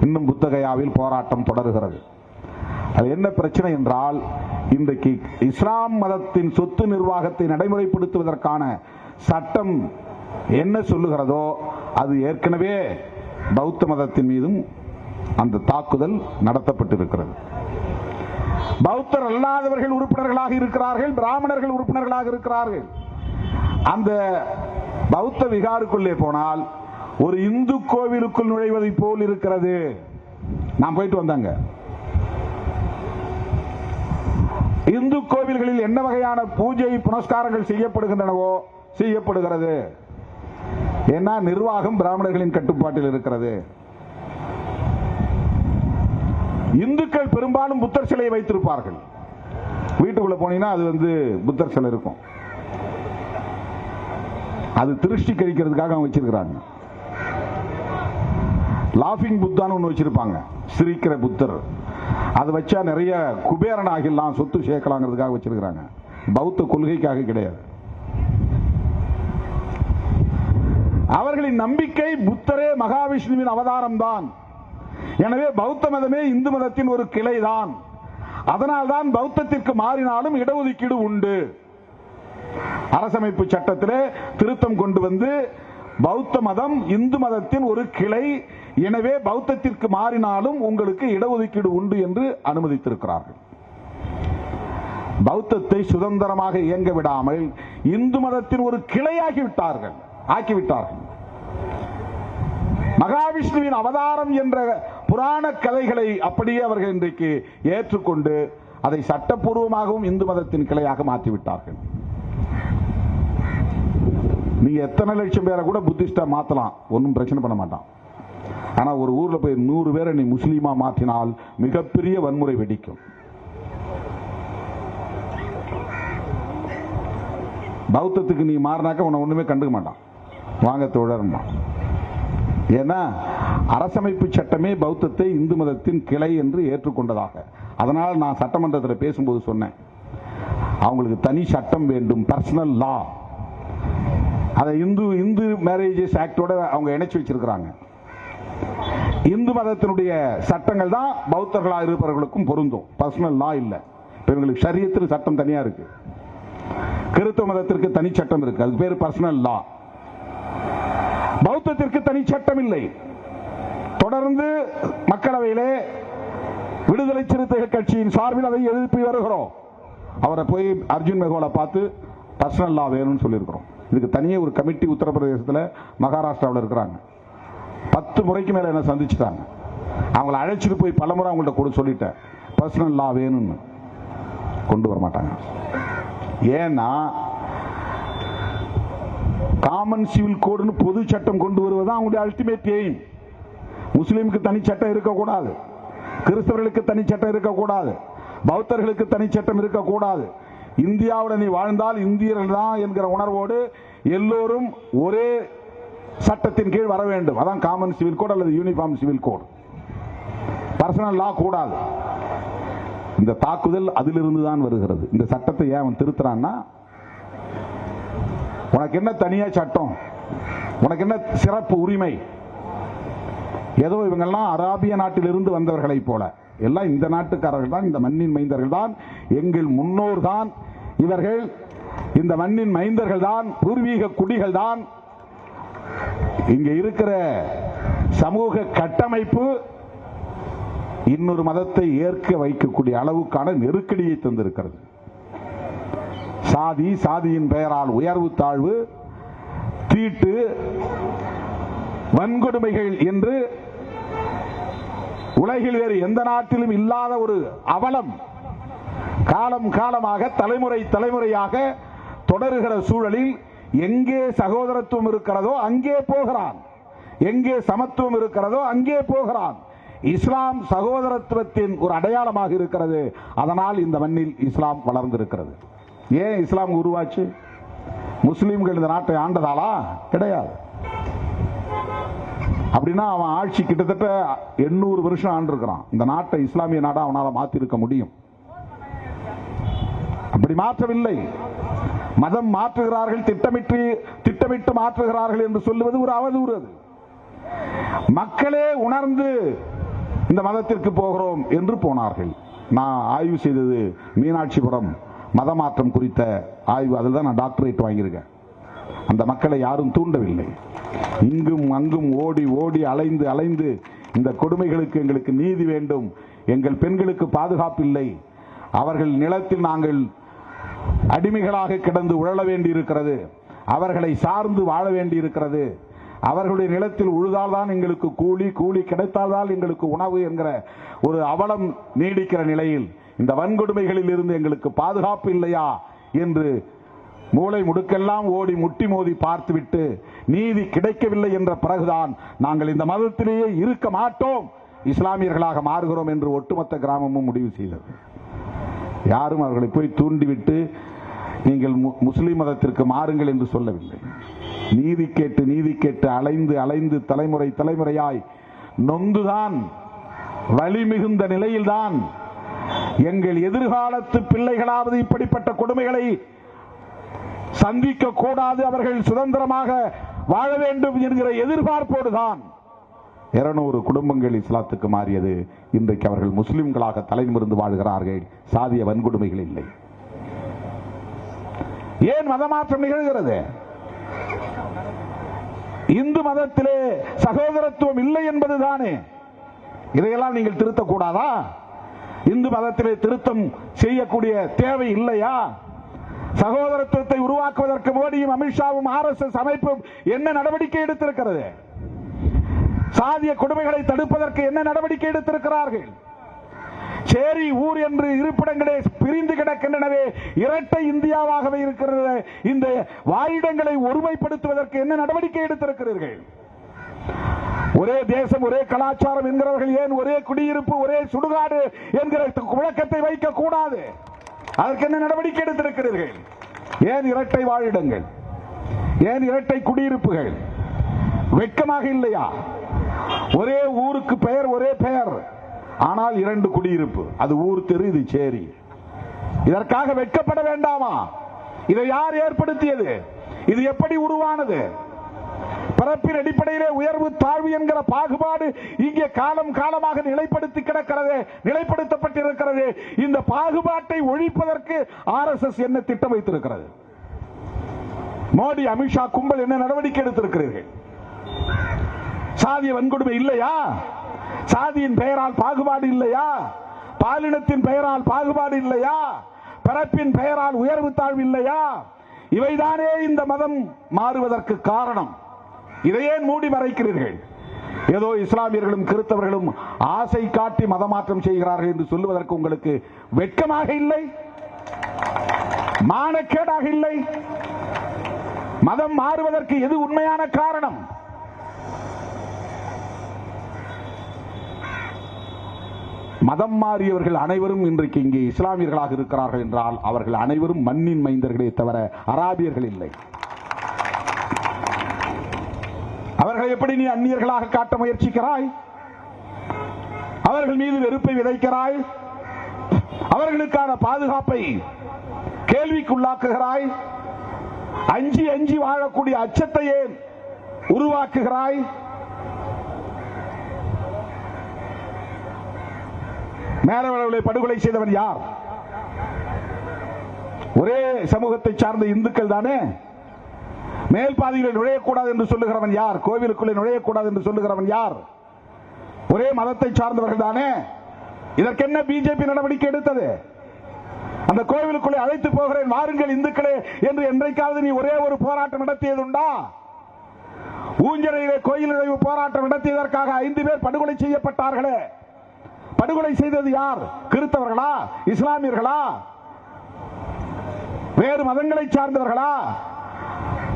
இன்னும் புத்தகயாவில் போராட்டம் தொடர்கிறது. அது என்ன பிரச்சனை என்றால், இன்றைக்கு இஸ்லாம் மதத்தின் சொத்து நிர்வாகத்தை நடைமுறைப்படுத்துவதற்கான சட்டம் என்ன சொல்லுகிறதோ அது ஏற்கனவே பௌத்த மதத்தின் மீதும் அந்த தாக்குதல் நடத்தப்பட்டிருக்கிறது. பௌத்தர் அல்லாதவர்கள் உறுப்பினர்களாக இருக்கிறார்கள், பிராமணர்கள் உறுப்பினர்களாக இருக்கிறார்கள். அந்த பௌத்த விகாருக்குள்ளே போனால் ஒரு இந்து கோவிலுக்குள் நுழைவதை போல் இருக்கிறது. நான் போயிட்டு வந்தாங்க. இந்து கோவில்களில் என்ன வகையான பூஜை புனஸ்காரங்கள் செய்யப்படுகின்றனவோ செய்யப்படுகிறது. ஏன்னா நிர்வாகம் பிராமணர்களின் கட்டுப்பாட்டில் இருக்கிறது. இந்துக்கள் பெரும்பாலும் புத்தர் சிலையை வைத்திருப்பார்கள். வீட்டுக்குள்ள போனீங்கன்னா அது புத்தர் சிலை இருக்கும். அது திருஷ்டி கழிக்கிறதுக்காக அவங்க வச்சிருக்கிறாங்க. லாஃபிங் புத்தான்னு ஒன்று வச்சிருப்பாங்க, சிரிக்கிற புத்தர். அதை வச்சா நிறைய குபேரன் ஆகிடலாம், சொத்து சேர்க்கலாங்கிறதுக்காக வச்சிருக்கிறாங்க. பௌத்த கொள்கைக்காக கிடையாது. அவர்களின் நம்பிக்கை புத்தரே மகாவிஷ்ணுவின் அவதாரம் தான். எனவே பௌத்த மதமே இந்து மதத்தின் ஒரு கிளை தான். அதனால்தான் பௌத்தத்திற்கு மாறினாலும் இடஒதுக்கீடு உண்டு. அரசமைப்பு சட்டத்திலே திருத்தம் கொண்டு வந்து பௌத்த மதம் இந்து மதத்தின் ஒரு கிளை, எனவே பௌத்தத்திற்கு மாறினாலும் உங்களுக்கு இடஒதுக்கீடு உண்டு என்று அனுமதித்திருக்கிறார்கள். பௌத்தத்தை சுதந்திரமாக இயங்க விடாமல் இந்து மதத்தின் ஒரு கிளையாகிவிட்டார்கள், ஆக்கிவிட்டார்கள். மகாவிஷ்ணுவின் அவதாரம் என்ற புராண கதைகளை அப்படியே அவர்கள் இன்றைக்கு ஏற்றுக்கொண்டு அதை சட்டப்பூர்வமாகவும் இந்து மதத்தின் கிளையாக மாற்றிவிட்டார்கள். நீங்க எத்தனை லட்சம் பேரை கூட புத்திஸ்டா மாத்தலாம், ஒன்றும் பிரச்சனை பண்ண மாட்டான். ஆனா ஒரு ஊர்ல போய் 100 பேரை நீ முஸ்லீமா மாற்றினால் மிகப்பெரிய வன்முறை வெடிக்கும். பௌத்தத்துக்கு நீ மாறினாக்க உன்னை ஒண்ணுமே கண்டுக்க மாட்டான், வாங்க தோழர்மா. ஏன்னா அரசமைப்பு சட்டமே பௌத்தத்தை இந்து மதத்தின் கிளை என்று ஏற்றுக்கொண்டதாக. அதனால் நான் சட்டமன்றத்தில் பேசும்போது சொன்னேன், அவங்களுக்கு தனி சட்டம் வேண்டும், பர்சனல் லா. அதை இந்து மேரேஜஸ் ஆக்டோட அவங்க இணைச்சு வச்சிருக்கிறாங்க. இந்து மதத்தினுடைய சட்டங்கள் தான் பௌத்தர்களாக இருப்பவர்களுக்கும் பொருந்தும், பர்சனல் லா இல்லை. இவங்களுக்கு ஷரியத்தில் சட்டம் தனியா இருக்கு, கிறிஸ்தவ மதத்திற்கு தனி சட்டம் இருக்கு, அதுக்கு பேர் பர்சனல் லா. பௌத்தத்திற்கு தனி சட்டம் இல்லை. தொடர்ந்து மக்களவையிலே விடுதலை சிறுத்தைகள் கட்சியின் சார்பில் அதை எழுப்பி வருகிறோம். அவரை போய் அர்ஜுன் மெகோலை பார்த்து பர்சனல் லா வேணும்னு சொல்லியிருக்கிறோம். இதுக்கு தனியே ஒரு கமிட்டி உத்தரப்பிரதேசத்தில் மகாராஷ்டிராவில் இருக்கிறாங்க. 10 முறைக்கு மேல என்ன சந்திச்சுட்டாங்க. அவங்களை அழைச்சிட்டு போய் பலமுறை அவங்கள்ட்ட கூட சொல்லிட்டேன், பர்சனல் லா வேணும்னு. கொண்டு வர மாட்டாங்க. ஏன்னா காமன் சிவில் கோடுன்னு பொது சட்டம் கொண்டு வருவதுதான் அவங்களுடைய அல்டிமேட் எய்ம். முஸ்லீமுக்கு தனி சட்டம் இருக்கக்கூடாது, கிறிஸ்தவர்களுக்கு தனி சட்டம் இருக்கக்கூடாது, பௌத்தர்களுக்கு தனி சட்டம் இருக்கக்கூடாது. இந்தியாவுடன் நீ வாழ்ந்தால் இந்தியர்கள் தான் என்கிற உணர்வோடு எல்லோரும் ஒரே சட்டத்தின் கீழ் வர வேண்டும். அதான் காமன் சிவில் கோட் அல்லது uniform civil code. Personal law கூடாது. இந்த தாக்குதல் அதிலிருந்து தான் வருகிறது. இந்த சட்டத்தை ஏன் அவன் திருத்துறான்னா, உனக்கு என்ன தனியா சட்டம், உனக்கு என்ன சிறப்பு உரிமை? ஏதோ இவங்கெல்லாம் அராபிய நாட்டிலிருந்து வந்தவர்களை போல, எல்லாம் இந்த நாட்டுக்காரர்கள் தான், இந்த மண்ணின் மைந்தர்கள் தான், எங்கள் முன்னோர் தான் இவர்கள், இந்த மண்ணின் மைந்தர்கள் தான், பூர்வீக குடிகள் தான். இங்க இருக்கிற சமூக கட்டமைப்பு இன்னொரு மதத்தை ஏற்க வைக்கக்கூடிய அளவுக்கான நெருக்கடியை தந்திருக்கிறது. சாதி, சாதியின் பெயரால் உயர்வு தாழ்வு, தீட்டு, வன்கொடுமைகள் என்று உலகில் வேறு எந்த நாட்டிலும் இல்லாத ஒரு அவலம் காலம் காலமாக தலைமுறை தலைமுறையாக தொடருகிற சூழலில் எங்கே சகோதரத்துவம் இருக்கிறதோ அங்கே போகிறான், எங்கே சமத்துவம் இருக்கிறதோ அங்கே போகிறான். இஸ்லாம் சகோதரத்துவத்தின் ஒரு அடையாளமாக இருக்கிறது. அதனால் இந்த மண்ணில் இஸ்லாம் வளர்ந்திருக்கிறது. ஏன் இஸ்லாம் உருவாச்சு? முஸ்லிம்கள் இந்த நாட்டை ஆண்டதாலா? கிடையாது. அப்படின்னா அவன் ஆட்சி கிட்டத்தட்ட 800 வருஷம் ஆண்டிருக்கிறான். இந்த நாட்டை இஸ்லாமிய நாடா அவனால மாற்றிருக்க முடியும். அப்படி மாற்றவில்லை. மதம் மாற்றுகிறார்கள், திட்டமிட்டு மாற்றுகிறார்கள் என்று சொல்லுவது ஒரு அவதூறு. மக்களே உணர்ந்து இந்த மதத்திற்கு போகிறோம் என்று போனார்கள். நான் ஆய்வு செய்தது மீனாட்சிபுரம் மதமாற்றம் குறித்த ஆய்வு. அதில் தான் நான் டாக்டரேட் வாங்கியிருக்கேன். அந்த மக்களை யாரும் தூண்டவில்லை. இங்கும் அங்கும் ஓடி ஓடி அலைந்து அலைந்து இந்த கொடுமைகளுக்கு எங்களுக்கு நீதி வேண்டும், எங்கள் பெண்களுக்கு பாதுகாப்பு இல்லை, அவர்கள் நிலத்தில் நாங்கள் அடிமைகளாக கிடந்து உழல வேண்டி இருக்கிறது, அவர்களை சார்ந்து வாழ வேண்டி இருக்கிறது, அவர்களுடைய நிலத்தில் உழுதால்தான் எங்களுக்கு கூலி, கூலி கிடைத்தால்தான் எங்களுக்கு உணவு என்கிற ஒரு அவலம் நீடிக்கிற நிலையில் இந்த வன்கொடுமைகளில் இருந்து எங்களுக்கு பாதுகாப்பு இல்லையா என்று மூளை முடுக்கெல்லாம் ஓடி முட்டி மோதி பார்த்துவிட்டு நீதி கிடைக்கவில்லை என்ற பிறகுதான் நாங்கள் இந்த மதத்திலேயே இருக்க மாட்டோம், இஸ்லாமியர்களாக மாறுகிறோம் என்று ஒட்டுமொத்த கிராமமும் முடிவு செய்தது. யாரும் அவர்களை போய் தூண்டிவிட்டு நீங்கள் முஸ்லிம் மதத்திற்கு மாறுங்கள் என்று சொல்லவில்லை. நீதி கேட்டு அலைந்து அலைந்து தலைமுறை தலைமுறையாய் நொந்துதான் வலி மிகுந்த நிலையில்தான் எங்கள் எதிர்காலத்து பிள்ளைகளாவது இப்படிப்பட்ட கொடுமைகளை சந்திக்க கூடாது, அவர்கள் சுதந்திரமாக வாழ வேண்டும் என்கிற எதிர்பார்ப்போடுதான் 200 குடும்பங்கள் இஸ்லாத்துக்கு மாறியது. இன்றைக்கு அவர்கள் முஸ்லிம்களாக தலைநிமிர்ந்து வாழ்கிறார்கள். சாதிய வன்கொடுமைகள் இல்லை. ஏன் மதமாற்றம் நிகழ்கிறது? இந்து மதத்திலே சகோதரத்துவம் இல்லை என்பதுதானே. இதையெல்லாம் நீங்கள் திருத்தக்கூடாதா? இந்து மதத்திலே திருத்தம் செய்யக்கூடிய தேவை இல்லையா? சகோதரத்துவத்தை உருவாக்குவதற்கு மோடியும் அமித்ஷாவும் RSS அமைப்பும் என்ன நடவடிக்கை எடுத்திருக்கிறது? சாதிய கொடுமைகளை தடுப்பதற்கு என்ன நடவடிக்கை எடுத்திருக்கிறார்கள்? சேரி ஊர் என்று இருப்பிடங்களே பிரிந்து கிடக்கின்றனவே, இரட்டை இந்தியாவாகவே இருக்கிறது. இந்த வாழிடங்களை ஒருமைப்படுத்துவதற்கு என்ன நடவடிக்கை எடுத்திருக்கிறீர்கள்? ஒரே தேசம் ஒரே கலாச்சாரம் என்கிறவர்கள் ஏன் ஒரே குடியிருப்பு ஒரே சுடுகாடு என்கிற முழக்கத்தை வைக்க கூடாது? அதற்கு என்ன நடவடிக்கை எடுத்திருக்கிறீர்கள்? ஏன் இரட்டை வாழிடங்கள்? ஏன் இரட்டை குடியிருப்புகள்? வெட்கமாக இல்லையா? ஒரே ஊருக்கு பெயர் ஒரே பெயர், ஆனால் 2 குடியிருப்பு. அது ஊர் தெரு, இது சேரி. இதற்காக வெட்கப்பட வேண்டாமா? இதை யார் ஏற்படுத்தியது? இது எப்படி உருவானது? பிறப்பின் அடிப்படையிலே உயர்வு தாழ்வு என்கிற பாகுபாடு இங்கே காலம் காலமாக நிலைப்படுத்தப்பட்டிருக்கிறது. இந்த பாகுபாட்டை ஒழிப்பதற்கு RSS என்ன திட்டம் வைத்திருக்கிறது? மோடி அமித்ஷா கும்பல் என்ன நடவடிக்கை எடுத்திருக்கிறீர்கள்? சாதிய வன்கொடுமை இல்லையா? சாதியின் பெயரால் பாகுபாடு இல்லையா? பாலினத்தின் பெயரால் பாகுபாடு இல்லையா? பிறப்பின் பெயரால் உயர்வு தாழ்வு இல்லையா? இவைதானே இந்த மதம் மாறுவதற்கு காரணம். இதையே மூடி மறைக்கிறீர்கள். ஏதோ இஸ்லாமியர்களும் கிறிஸ்தவர்களும் ஆசை காட்டி மதமாற்றம் செய்கிறார்கள் என்று சொல்லுவதற்கு உங்களுக்கு வெட்கமாக இல்லை? மானக்கேடாக இல்லை? மதம் மாறுவதற்கு எது உண்மையான காரணம்? மதம் மாறியவர்கள் அனைவரும் இன்றைக்கு இங்கே இஸ்லாமியர்களாக இருக்கிறார்கள் என்றால் அவர்கள் அனைவரும் மண்ணின் மைந்தர்களே தவிர அராபியர்கள் இல்லை. அவர்களை எப்படி நீ அந்நியர்களாக காட்ட முயற்சிக்கிறாய்? அவர்கள் மீது வெறுப்பை விதைக்கிறாய். அவர்களுக்கான பாதுகாப்பை கேள்விக்குள்ளாக்குகிறாய். அஞ்சி அஞ்சி வாழக்கூடிய அச்சத்தையே உருவாக்குகிறாய். மேலவர்களை படுகொலை செய்தவன் யார்? ஒரே சமூகத்தை சார்ந்த இந்துக்கள் தானே. மேல் பாதியில் நுழையக்கூடாது என்று சொல்லுகிறவன் யார்? கோவிலுக்குள்ளே நுழையக்கூடாது என்று சொல்லுகிறவன் யார்? ஒரே மதத்தை சார்ந்தவர்கள் தானே. இதற்கென்ன பிஜேபி நடவடிக்கை எடுத்தது? அந்த கோவிலுக்குள்ளே அழைத்து போகிறேன் வாருங்கள் இந்துக்களே என்று என்றைக்காவது நீ ஒரே ஒரு போராட்டம் நடத்தியதுண்டா? ஊஞ்சலையிலே கோயில் நுழைவு போராட்டம் நடத்தியதற்காக 5 பேர் படுகொலை செய்யப்பட்டார்களே. படுகொலை செய்தது யார்? கிறிஸ்தவர்களா? இஸ்லாமியர்களா? வேறு மதங்களை சார்ந்தவர்களா?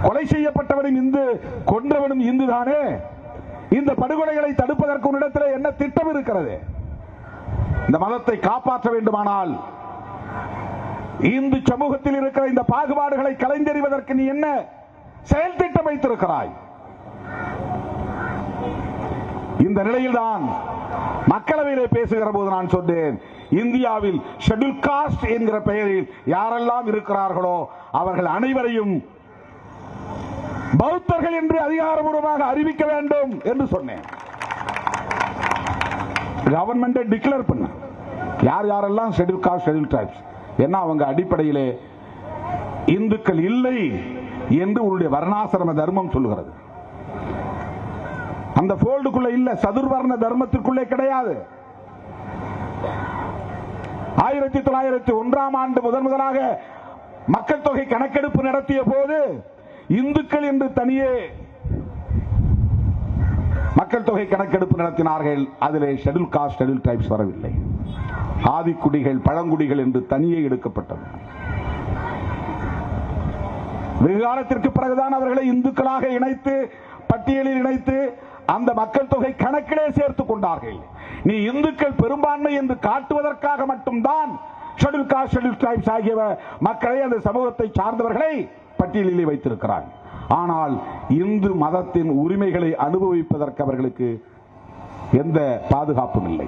கொலை செய்யப்பட்டவனும் இந்து, கொன்றவனும் இந்து தானே. இந்த படுகொலைகளை தடுப்பதற்கு உன்னிடத்தில் என்ன திட்டம் இருக்கிறது? இந்த மதத்தை காப்பாற்ற வேண்டுமானால் இந்து சமூகத்தில் இருக்கிற இந்த பாகுபாடுகளை கலைந்தெறிவதற்கு நீ என்ன செயல் திட்டம் வைத்திருக்கிறாய்? இந்த நிலையில்தான் மக்களவையிலே பேசுகிற போது நான் சொன்னேன், இந்தியாவில் ஷெட்யூல் காஸ்ட் என்கிற பெயரில் யாரெல்லாம் இருக்கிறார்களோ அவர்கள் அனைவரையும் பௌத்தர்கள் என்று அதிகாரபூர்வமாக அறிவிக்க வேண்டும் என்று சொன்னேன். கவர்மெண்ட் டிக்ளேர் பண்ண யார் யாரெல்லாம் ஷெட்யூல் காஸ்ட் ஷெட்யூல் ட்ரைப்ஸ் என்ன அவங்க அடிப்படையிலே இந்துக்கள் இல்லை என்று உன்னுடைய வர்ணாசிரம தர்மம் சொல்லுகிறது. அந்த போல்டுக்குள்ள இல்ல, சதுர்வர்ண தர்மத்திற்குள்ளே கிடையாது. 1901ஆம் ஆண்டு முதலாக மக்கள் தொகை கணக்கெடுப்பு நடத்திய போது இந்துக்கள் என்று தனியே மக்கள் தொகை கணக்கெடுப்பு நடத்தினார்கள். அதிலே ஷெட்யூல் காஸ்ட் ஷெட்யூல் ட்ரைப்ஸ் வரவில்லை. ஆதிக்குடிகள் பழங்குடிகள் என்று தனியே எடுக்கப்பட்டது. வெகு காலத்திற்கு பிறகுதான் அவர்களை இந்துக்களாக இணைத்து பட்டியலில் இணைத்து அந்த மக்கள் தொகை கணக்கிலே சேர்த்துக் கொண்டார்கள். நீ இந்துக்கள் பெரும்பான்மை என்று காட்டுவதற்காக மட்டும்தான் ஷெட்யூல் காஸ்ட் ஷெட்யூல் ட்ரைப்ஸ் ஆகிய மக்களை அந்த சமூகத்தை சார்ந்தவர்களை பட்டியலிலே வைத்திருக்கிறார். ஆனால் இந்து மதத்தின் உரிமைகளை அனுபவிப்பதற்கு அவர்களுக்கு எந்த பாதுகாப்பும் இல்லை.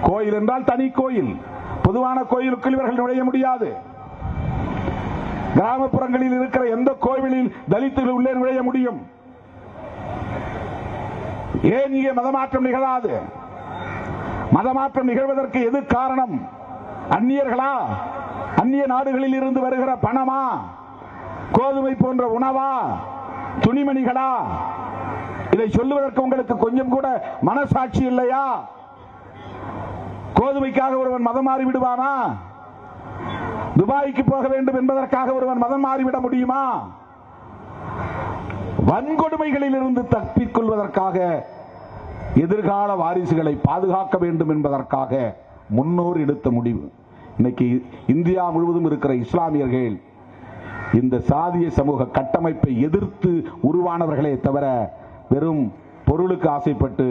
கோயில் என்றால் தனி கோயில், பொதுவான கோயிலுக்குள் இவர்கள் நுழைய முடியாது. கிராமப்புறங்களில் இருக்கிற எந்த கோவிலில் தலித்துகள் உள்ளே நுழைய முடியும்? ஏன் இங்கே மதமாற்றம் நிகழாது? மதமாற்றம் நிகழ்வதற்கு எது காரணம்? அந்நியர்களா? அந்நிய நாடுகளில் இருந்து வருகிற பணமா? கோதுமை போன்ற உணவா? துணிமணிகளா? இதை சொல்லுவதற்கு உங்களுக்கு கொஞ்சம் கூட மனசாட்சி இல்லையா? கோதுமைக்காக ஒருவன் மதம் மாறி விடுவானா? துபாய்க்கு போக வேண்டும் என்பதற்காக ஒருவன் மதம் மாறிவிட முடியுமா? வன்கொடுமைகளில் இருந்து தப்பிக் கொள்வதற்காக, எதிர்கால வாரிசுகளை பாதுகாக்க வேண்டும் என்பதற்காக முன்னோர் எடுத்த முடிவு. இன்னைக்கு இந்தியா முழுவதும் இருக்கிற இஸ்லாமியர்கள் இந்த சாதிய சமூக கட்டமைப்பை எதிர்த்து உருவானவர்களே தவிர வெறும் பொருளுக்கு ஆசைப்பட்டு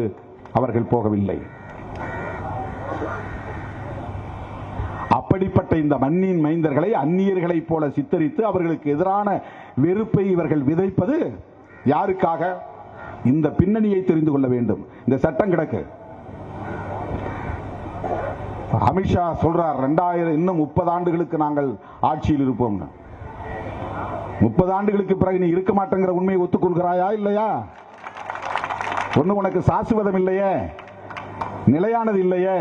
அவர்கள் போகவில்லை. அப்படிப்பட்ட இந்த மண்ணின் மைந்தர்களை அந்நியர்களை போல சித்தரித்து அவர்களுக்கு எதிரான வெறுப்பை இவர்கள் விதைப்பது யாருக்காக? இந்த பின்னணியை தெரிந்து கொள்ள வேண்டும். இந்த சட்டம் கிடக்கு. அமித்ஷா சொல்றார் 2000 இன்னும் 30 ஆண்டுகளுக்கு நாங்கள் ஆட்சியில் இருப்போம். 30 ஆண்டுகளுக்கு பிறகு நீ இருக்க மாட்டேங்கிற உண்மையை ஒத்துக்கொள்கிறாயா இல்லையா? ஒண்ணு உனக்கு சாசுவதம் இல்லையே, நிலையானது இல்லையே.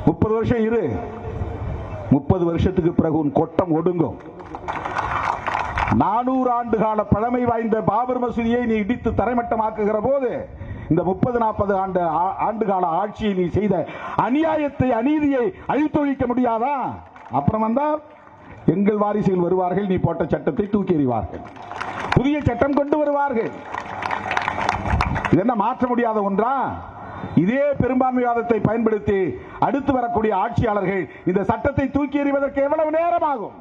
30 வருஷம் இரு, 30 வருஷத்துக்கு பிறகு உன் கொட்டம் ஒடுங்கும். 400 ஆண்டு கால பழமை வாய்ந்த பாபர் மசூதியை நீ இடித்து தரைமட்டமாக்குகிற போது இந்த 30-40 ஆண்டு கால ஆட்சியை நீ செய்த அநியாயத்தை, அநீதியை அழித்தொழிக்க முடியாதா? அப்புறம் வந்தா எங்கள் வாரிசுகள் வருவார்கள், நீ போட்ட சட்டத்தை தூக்கி எறிவார்கள், புதிய சட்டம் கொண்டு வருவார்கள். இது என்ன மாற்ற முடியாத ஒன்றா? இதே பெரும்பான்மைவாதத்தை பயன்படுத்தி அடுத்து வரக்கூடிய ஆட்சியாளர்கள் இந்த சட்டத்தை தூக்கி எறிவதற்கு எவ்வளவு நேரம் ஆகும்?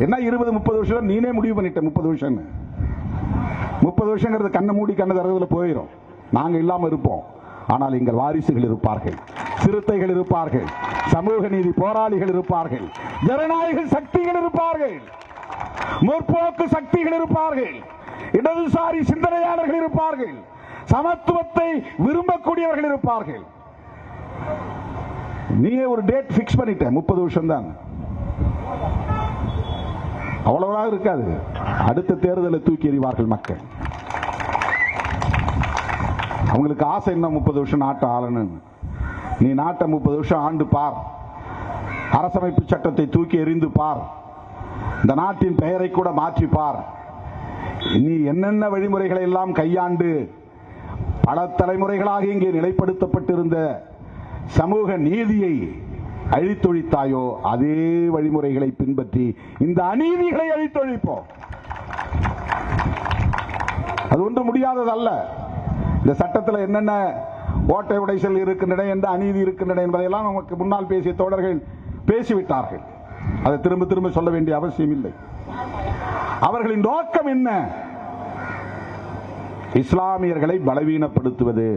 என்ன 20-30 வருஷம் நீனே முடிவு பண்ணிட்ட. 30 வருஷம் 30 வருஷங்கிறது கண்ணை மூடி கண்ணை தரதுல போயிடும். நாங்க இல்லாம இருப்போம், ஆனால் எங்கள் வாரிசுகள் இருப்பார்கள், சிறுத்தைகள் இருப்பார்கள், சமூக நீதி போராளிகள் இருப்பார்கள், ஜனநாயக சக்திகள் இருப்பார்கள், முற்போக்கு சக்திகள் இருப்பார்கள், இடதுசாரி சிந்தனையாளர்கள் இருப்பார்கள், சமத்துவத்தை விரும்பக்கூடியவர்கள் இருப்பார்கள். நீயே ஒரு டேட் பிக்ஸ் பண்ணிட்ட, 30 வருஷம் தான். அவ்வளவுதான் இருக்காது. அடுத்த தேர்தலை தூக்கி எறிவார்கள் மக்கள். அவங்களுக்கு ஆசை என்ன? 30 வருஷம் நாட்டை ஆளணும். நீ நாட்டை 30 வருஷம் ஆண்டு பார், அரசமைப்பு சட்டத்தை தூக்கி எறிந்து பார், இந்த நாட்டின் பெயரை கூட மாற்றி பார். நீ என்னென்ன வழிமுறைகளை எல்லாம் கையாண்டு பல தலைமுறைகளாக இங்கே நிலைப்படுத்தப்பட்டிருந்த சமூக நீதியை அழித்தொழித்தாயோ அதே வழிமுறைகளை பின்பற்றி இந்த அநீதிகளை அழித்தொழிப்போம். அது ஒன்று முடியாததல்ல. இந்த சட்டத்தில் என்னென்ன ஓட்டை உடைசல் இருக்கின்றன, என்ற அநீதி இருக்கின்றன என்பதையெல்லாம் நமக்கு முன்னால் பேசிய தோழர்கள் பேசிவிட்டார்கள். அதை திரும்ப திரும்ப சொல்ல வேண்டிய அவசியம் இல்லை. அவர்களின் நோக்கம் என்ன? இஸ்லாமியர்களை பலவீனப்படுத்துவது.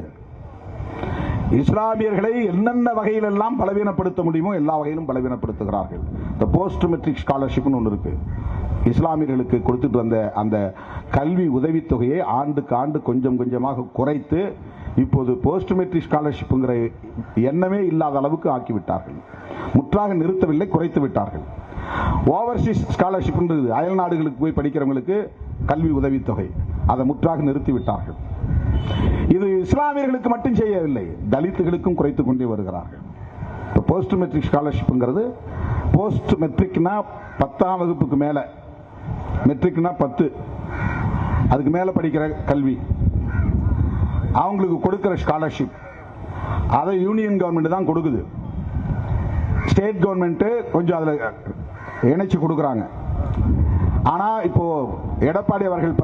இஸ்லாமியர்களை என்னென்ன வகையில் எல்லாம் பலவீனப்படுத்த முடியுமோ எல்லா வகையிலும் பலவீனப்படுத்துகிறார்கள். இந்த போஸ்ட் மெட்ரிக் ஸ்காலர்ஷிப்னு ஒன்று இருக்கு. இஸ்லாமியர்களுக்கு கொடுத்துட்டு வந்த அந்த கல்வி உதவித்தொகையை ஆண்டுக்கு ஆண்டு கொஞ்சம் கொஞ்சமாக குறைத்து இப்போது போஸ்ட் மெட்ரிக் ஸ்காலர்ஷிப்ங்கிற எண்ணமே இல்லாத அளவுக்கு ஆக்கிவிட்டார்கள். முற்றாக நிறுத்தவில்லை, குறைத்து விட்டார்கள். ஓவர்சீஸ் ஸ்காலர்ஷிப், அயல் நாடுகளுக்கு போய் படிக்கிறவங்களுக்கு கல்வி உதவித்தொகை, அதை முற்றாக நிறுத்திவிட்டார்கள். இது இஸ்லாமியர்களுக்கு மட்டும் செய்யவில்லை, தலித்துகளுக்கும் குறைத்துக் கொண்டே வருகிறார்கள். போஸ்ட் மெட்ரிக் ஸ்காலர்ஷிப்ங்கிறது, போஸ்ட் மெட்ரிக்னா 10ஆம் வகுப்புக்கு மேல, மெட்ரிக்னா 10, அதுக்கு மேல படிக்கிற கல்வி, அவங்களுக்கு கொடுக்கிற ஸ்காலர்ஷிப் அதை யூனியன் கவர்மெண்ட் தான் கொடுக்குது. ஸ்டேட் கவர்மெண்ட் கொஞ்சம் அதுல இணைச்சு கொடுக்குறாங்க. ஆனா இப்போ எடப்பாடி அவர்கள்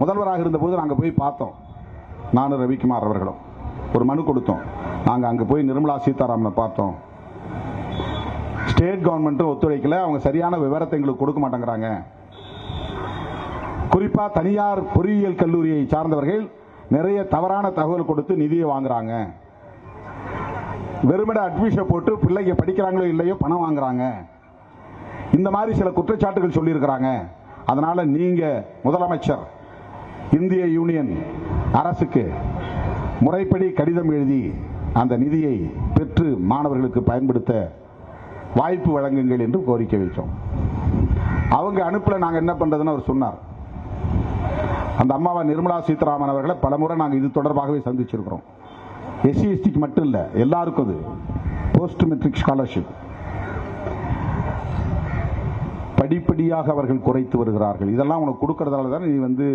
முதல்வராக இருந்த போது நாங்க போய் பார்த்தோம். நானும் ரவிக்குமார் அவர்களும் ஒரு மனு கொடுத்தோம். நாங்க அங்க போய் நிர்மலா சீதாராமனை பார்த்தோம். ஸ்டேட் கவர்மெண்ட் ஒத்துழைக்கல, அவங்க சரியான விவரத்தை எங்களுக்கு கொடுக்க மாட்டேங்கிறாங்க. குறிப்பா தனியார் பொறியியல் கல்லூரியை சார்ந்தவர்கள் நிறைய தவறான தகவல் கொடுத்து நிதியை வாங்குறாங்க. வெறுமனே அட்மிஷன் போட்டு பிள்ளைங்க படிக்கிறாங்களோ இல்லையோ பணம் வாங்குறாங்க. இந்த மாதிரி சில குற்றச்சாட்டுகள் சொல்லி இருக்கிறாங்க. அதனால நீங்க முதலமைச்சர் இந்திய யூனியன் அரசுக்கு முறைப்படி கடிதம் எழுதி அந்த நிதியை பெற்று மாணவர்களுக்கு பயன்படுத்த வாய்ப்பு வழங்குங்கள் என்று கோரிக்கை வைத்தோம். அவங்க அனுப்பல. நாங்க என்ன பண்றதுன்னு அவர் சொன்னார். அந்த அம்மாவை நிர்மலா சீதாராமன் அவர்களை பலமுறை நாங்கள் இது தொடர்பாகவே சந்திச்சிருக்கிறோம். எஸ்சி எஸ்டிக்கு மட்டும் இல்ல, எல்லாருக்கும் அது போஸ்ட் மெட்ரிக் ஸ்காலர்ஷிப் படிப்படியாக அவர்கள் குறைத்து வருகிறார்கள். இதெல்லாம் உனக்கு கொடுக்கறதால தான் நீ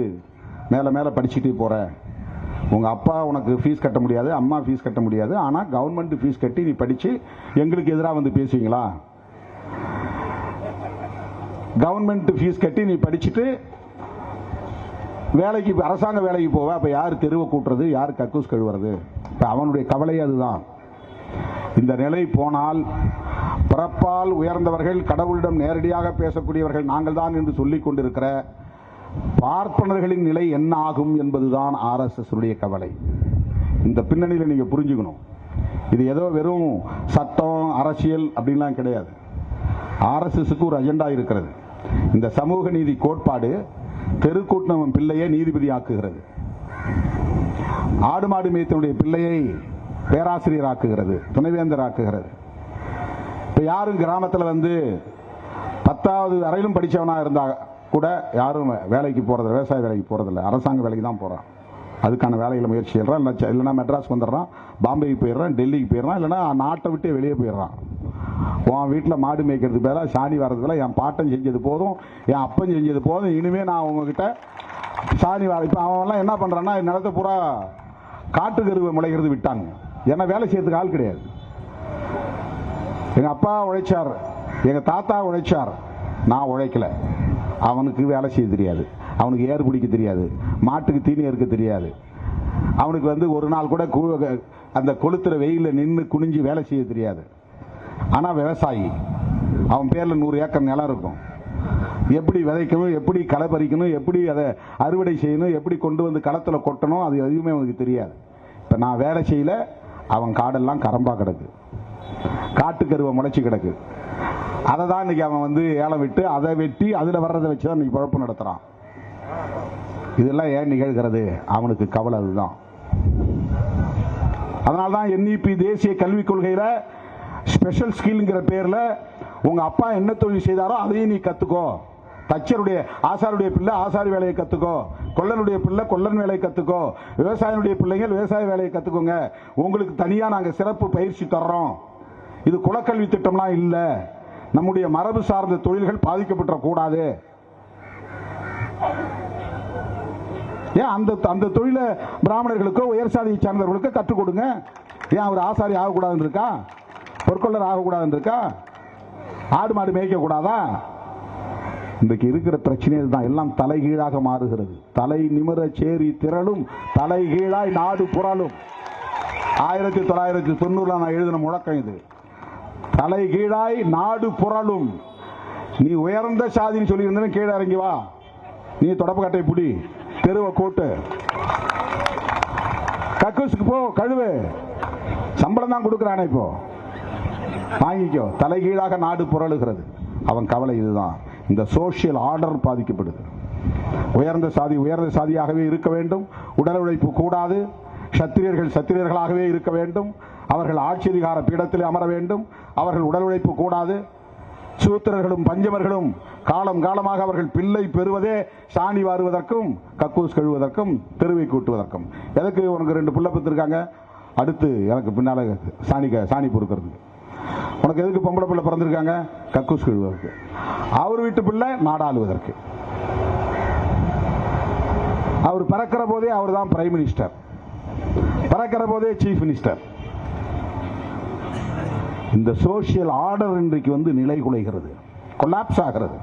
மேல மேல படிச்சுட்டே போற. உங்க அப்பா உனக்கு ஃபீஸ் கட்ட முடியாது, அம்மா ஃபீஸ் கட்ட முடியாது, ஆனா கவர்மெண்ட் ஃபீஸ் கட்டி நீ படிச்சு எங்களுக்கு எதிராக பேசுவீங்களா? கவர்மெண்ட் ஃபீஸ் கட்டி நீ படிச்சுட்டு வேலைக்கு, அரசாங்க வேலைக்கு போவ, அப்ப யார் தெருவை கூட்டுறது, யார் கக்கூஸ் கழுவுறது? அவனுடைய கவலை அதுதான். இந்த நிலை போனால் பிறப்பால் உயர்ந்தவர்கள், கடவுளிடம் நேரடியாக பேசக்கூடியவர்கள் நாங்கள் தான் என்று சொல்லிக் கொண்டிருக்கிற பார்ப்பனர்களின் நிலை என்ன ஆகும் என்பதுதான் RSS உடைய கவலை. இந்த பின்னணியில் நீங்க புரிஞ்சுக்கணும். இது ஏதோ வெறும் சட்டம் அரசியல் அப்படின்லாம் கிடையாது. RSSக்கு ஒரு அஜெண்டா இருக்கிறது. இந்த சமூக நீதி கோட்பாடு தெருக்கூட்டம் பிள்ளையை நீதிபதி ஆக்குகிறது, ஆடு மாடு மேய்த்தனுடைய பிள்ளையை பேராசிரியர் ஆக்குகிறது, துணைவேந்தர் ஆக்குகிறது. இப்ப யாரும் கிராமத்தில் 10வது வரையிலும் படிச்சவனா இருந்தா கூட யாரும் வேலைக்கு போறது, விவசாய வேலைக்கு போறதில்லை, அரசாங்க வேலைக்கு தான் போறான். அதுக்கான வேலைகளை முயற்சி செய்யறான். இல்லைன்னா மெட்ராஸ் வந்துடுறான், பாம்பேக்கு போயிடுறான், டெல்லிக்கு போயிடுறான், இல்லைன்னா நாட்டை விட்டே வெளியே போயிடுறான். உன் வீட்டில் மாடு மேய்க்கிறது பேரா சாணி வர்றதுல என் பாட்டன் செஞ்சது போதும், என் அப்பன் செஞ்சது போதும், இனிமே நான் உங்ககிட்ட சாணி வர. இப்போ அவன்லாம் என்ன பண்றான்னா நிலத்தை பூரா காட்டுக்கருவை முளைக்கிறது விட்டாங்க. ஏன்னா வேலை செய்யறதுக்கு ஆள் கிடையாது. எங்க அப்பா உழைச்சார், எங்க தாத்தா உழைச்சார், நான் உழைக்கல. அவனுக்கு வேலை செய்ய தெரியாது, அவனுக்கு ஏர் பிடிக்க தெரியாது, மாட்டுக்கு தீனி இருக்க தெரியாது, அவனுக்கு ஒரு நாள் கூட அந்த கொளுத்துற வெயில நின்று குனிஞ்சு வேலை செய்ய தெரியாது. ஆனா விவசாயி, அவன் பேர்ல 100 ஏக்கர் நிலம் இருக்கும். எப்படி விதைக்கணும், எப்படி களை பறிக்கணும், எப்படி அதை அறுவடை செய்யணும், எப்படி கொண்டு களத்துல கொட்டணும், அது எதுவுமே அவனுக்கு தெரியாது. இப்ப நான் வேலை செய்யல, அவன் காடெல்லாம் கரம்பா கிடக்கு, காட்டுக்கருவை முளைச்சு கிடக்கு. அதை தான் இன்னைக்கு அவன் ஏலம் விட்டு அதை வெட்டி அதுல வர்றதை வச்சுதான் இன்னைக்கு குழப்பம் நடத்துறான். இதெல்லாம் ஏன் நிகழ்கிறது? அவனுக்கு கவலை அதுதான். அதனால்தான் NEP தேசிய கல்விக் கொள்கையில ஸ்பெஷல் ஸ்கில்ங்கிற பேர்ல உங்க அப்பா என்ன தொழில் செய்தாரோ அதையும் நீ கத்துக்கோ. தச்சருடைய ஆசாருடைய பிள்ளை ஆசாரி வேலையை கத்துக்கோ, கொல்லனுடைய பிள்ளை கொல்லன் வேலையை கத்துக்கோ, விவசாயினுடைய பிள்ளைகள் விவசாய வேலையை கத்துக்கோங்க. உங்களுக்கு தனியா நாங்க சிறப்பு பயிற்சி தர்றோம். இது குலக்கல்வி திட்டம்லாம் இல்ல. நம்முடைய மரபு சார்ந்த தொழில்கள் பாதிக்கப்பட்ட கூடாது. ஏன் அந்த தொழில பிராமணர்களுக்கோ உயர் சாதியை சார்ந்தவர்களுக்கோ கற்றுக் கொடுங்க. ஏன் அவர் ஆசாரி ஆகக்கூடாதுன்னு இருக்கா? பொற்கொள்ளர் ஆகக்கூடாதுன்னு இருக்கா? ஆடு மாடு மேய்க்க கூடாதா? இன்றைக்கு இருக்கிற பிரச்சனை தான். எல்லாம் தலைகீழாக மாறுகிறது. தலை நிமிர சேரி திரளும், தலைகீழாய் நாடு புரளும். 1990 நான் எழுதின முழக்கம் இது. தலைகீழாய் நாடு புரளும். நீ உயர்ந்த சாதின்னு சொல்லி இருந்த கீழே இறங்கி வா. நீ தொடப்பு கட்டை புடி, தெருவை கோட்டு, கக்கூசுக்கு போ, கழுவு. சம்பளம் தான் கொடுக்கிறானே, இப்போ வாங்கிக்கோ. தலைகீழாக நாடு புரளுகிறது. அவன் கவலை இதுதான். இந்த சோசியல் ஆர்டர் பாதிக்கப்படுது. உயர்ந்த சாதியாகவே இருக்க வேண்டும், உடல் உழைப்பு கூடாது, சத்திரியர்களாகவே இருக்க வேண்டும், அவர்கள் ஆட்சி அதிகார பீடத்தில் அமர வேண்டும், அவர்கள் உடல் உழைப்பு கூடாது. சூத்திரர்களும் பஞ்சமர்களும் காலம் காலமாக அவர்கள் பிள்ளை பெறுவதே சாணி வாருவதற்கும் கக்கூஸ் கழுவுவதற்கும் தெருவை கூட்டுவதற்கும். எதுக்கு உனக்கு 2 பிள்ளை பெற்றிருக்காங்க, அடுத்து எனக்கு பின்னால சாணி பொறுக்கிறதுக்கு. உனக்கு எதுக்கு பொம்பளை பிள்ளை பிறந்திருக்காங்க, கக்கூஸ் கழுவுவதற்கு. அவர் வீட்டு பிள்ளை நாடாளுவதற்கு. அவர் பிறக்கிற போதே அவர் தான் பிரைம் மினிஸ்டர், பிறக்கிற போதே சீஃப் மினிஸ்டர். இந்த சோசியல் ஆர்டர் இன்றைக்கு நிலை குலைகிறது, கொலாப்ஸ் ஆகிறது.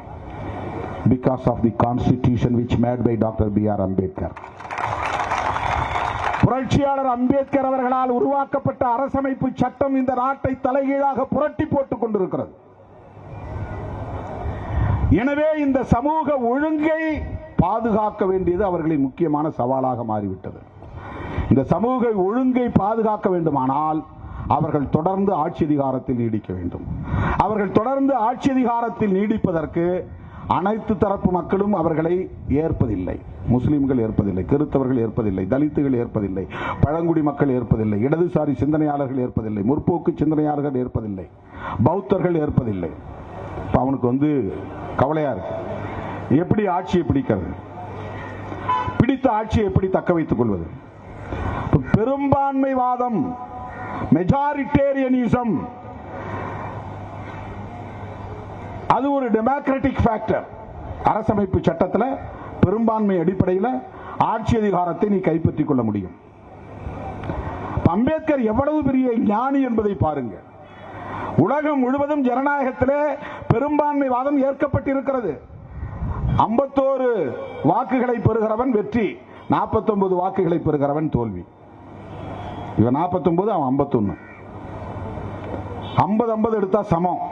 Because of the constitution which made by Dr. B.R. Ambedkar. புரட்சியாளர் அம்பேத்கர் அவர்களால் உருவாக்கப்பட்ட அரசமைப்பு சட்டம் இந்த நாட்டை தலைகீழாக புரட்டி போட்டுக் கொண்டிருக்கிறது. எனவே இந்த சமூக ஒழுங்கை பாதுகாக்க வேண்டியது அவர்களின் முக்கியமான சவாலாக மாறிவிட்டது. இந்த சமூக ஒழுங்கை பாதுகாக்க வேண்டுமானால் அவர்கள் தொடர்ந்து ஆட்சி அதிகாரத்தில் நீடிக்க வேண்டும். அவர்கள் தொடர்ந்து ஆட்சி அதிகாரத்தில் நீடிப்பதற்கு அனைத்து தரப்பு மக்களும் அவர்களை ஏற்பதில்லை. முஸ்லிம்கள் ஏற்பதில்லை, கிறிஸ்தவர்கள் ஏற்பதில்லை, தலித்துகள் ஏற்பதில்லை, பழங்குடி மக்கள் ஏற்பதில்லை, இடதுசாரி சிந்தனையாளர்கள் ஏற்பதில்லை, முற்போக்கு சிந்தனையாளர்கள் ஏற்பதில்லை, பௌத்தர்கள் ஏற்பதில்லை. அவனுக்கு கவலையா இருக்கு. எப்படி ஆட்சியை பிடிக்கிறது, பிடித்த ஆட்சியை எப்படி தக்க வைத்துக் கொள்வது? பெரும்பான்மைவாதம், மெஜாரிட்டேரியனிசம், அது ஒரு டெமோக்ராட்டிக் ஃபேக்டர். அரசமைப்பு சட்டத்தில் பெரும்பான்மை அடிப்படையில் ஆட்சி அதிகாரத்தை நீ கைப்பற்றிக் கொள்ள முடியும். அம்பேத்கர் எவ்வளவு பெரிய ஞானி என்பதை பாருங்க. உலகம் முழுவதும் ஜனநாயகத்திலே பெரும்பான்மைவாதம் ஏற்கப்பட்டிருக்கிறது. 51 வாக்குகளை பெறுகிறவன் வெற்றி, 49 வாக்குகளை பெறுகிறவன் தோல்வி. இவன் 49, அவன் 51. 50-50 எடுத்தா சமம்.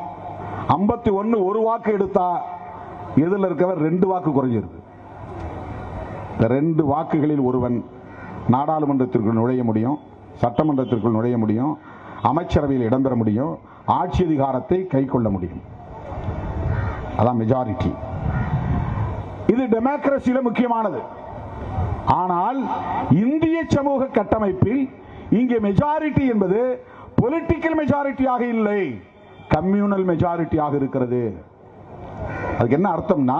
51 ஒரு வாக்கு எடுத்தா எதிரில் இருக்கவர் 2 வாக்கு குறைஞ்சிருக்கு. 2 வாக்குகளில் ஒருவன் நாடாளுமன்றத்திற்குள் நுழைய முடியும், சட்டமன்றத்திற்குள் நுழைய முடியும், அமைச்சரவையில் இடம்பெற முடியும், ஆட்சி அதிகாரத்தை கை கொள்ள முடியும். அதான் மெஜாரிட்டி. இது டெமோக்ரஸியில முக்கியமானது. ஆனால் இந்திய சமூக கட்டமைப்பில் இங்கே மெஜாரிட்டி என்பது பொலிட்டிக்கல் மெஜாரிட்டியாக இல்லை, கம்யூனல் மெஜாரிட்டியாக இருக்கிறது. அதுக்கு என்ன அர்த்தம்னா,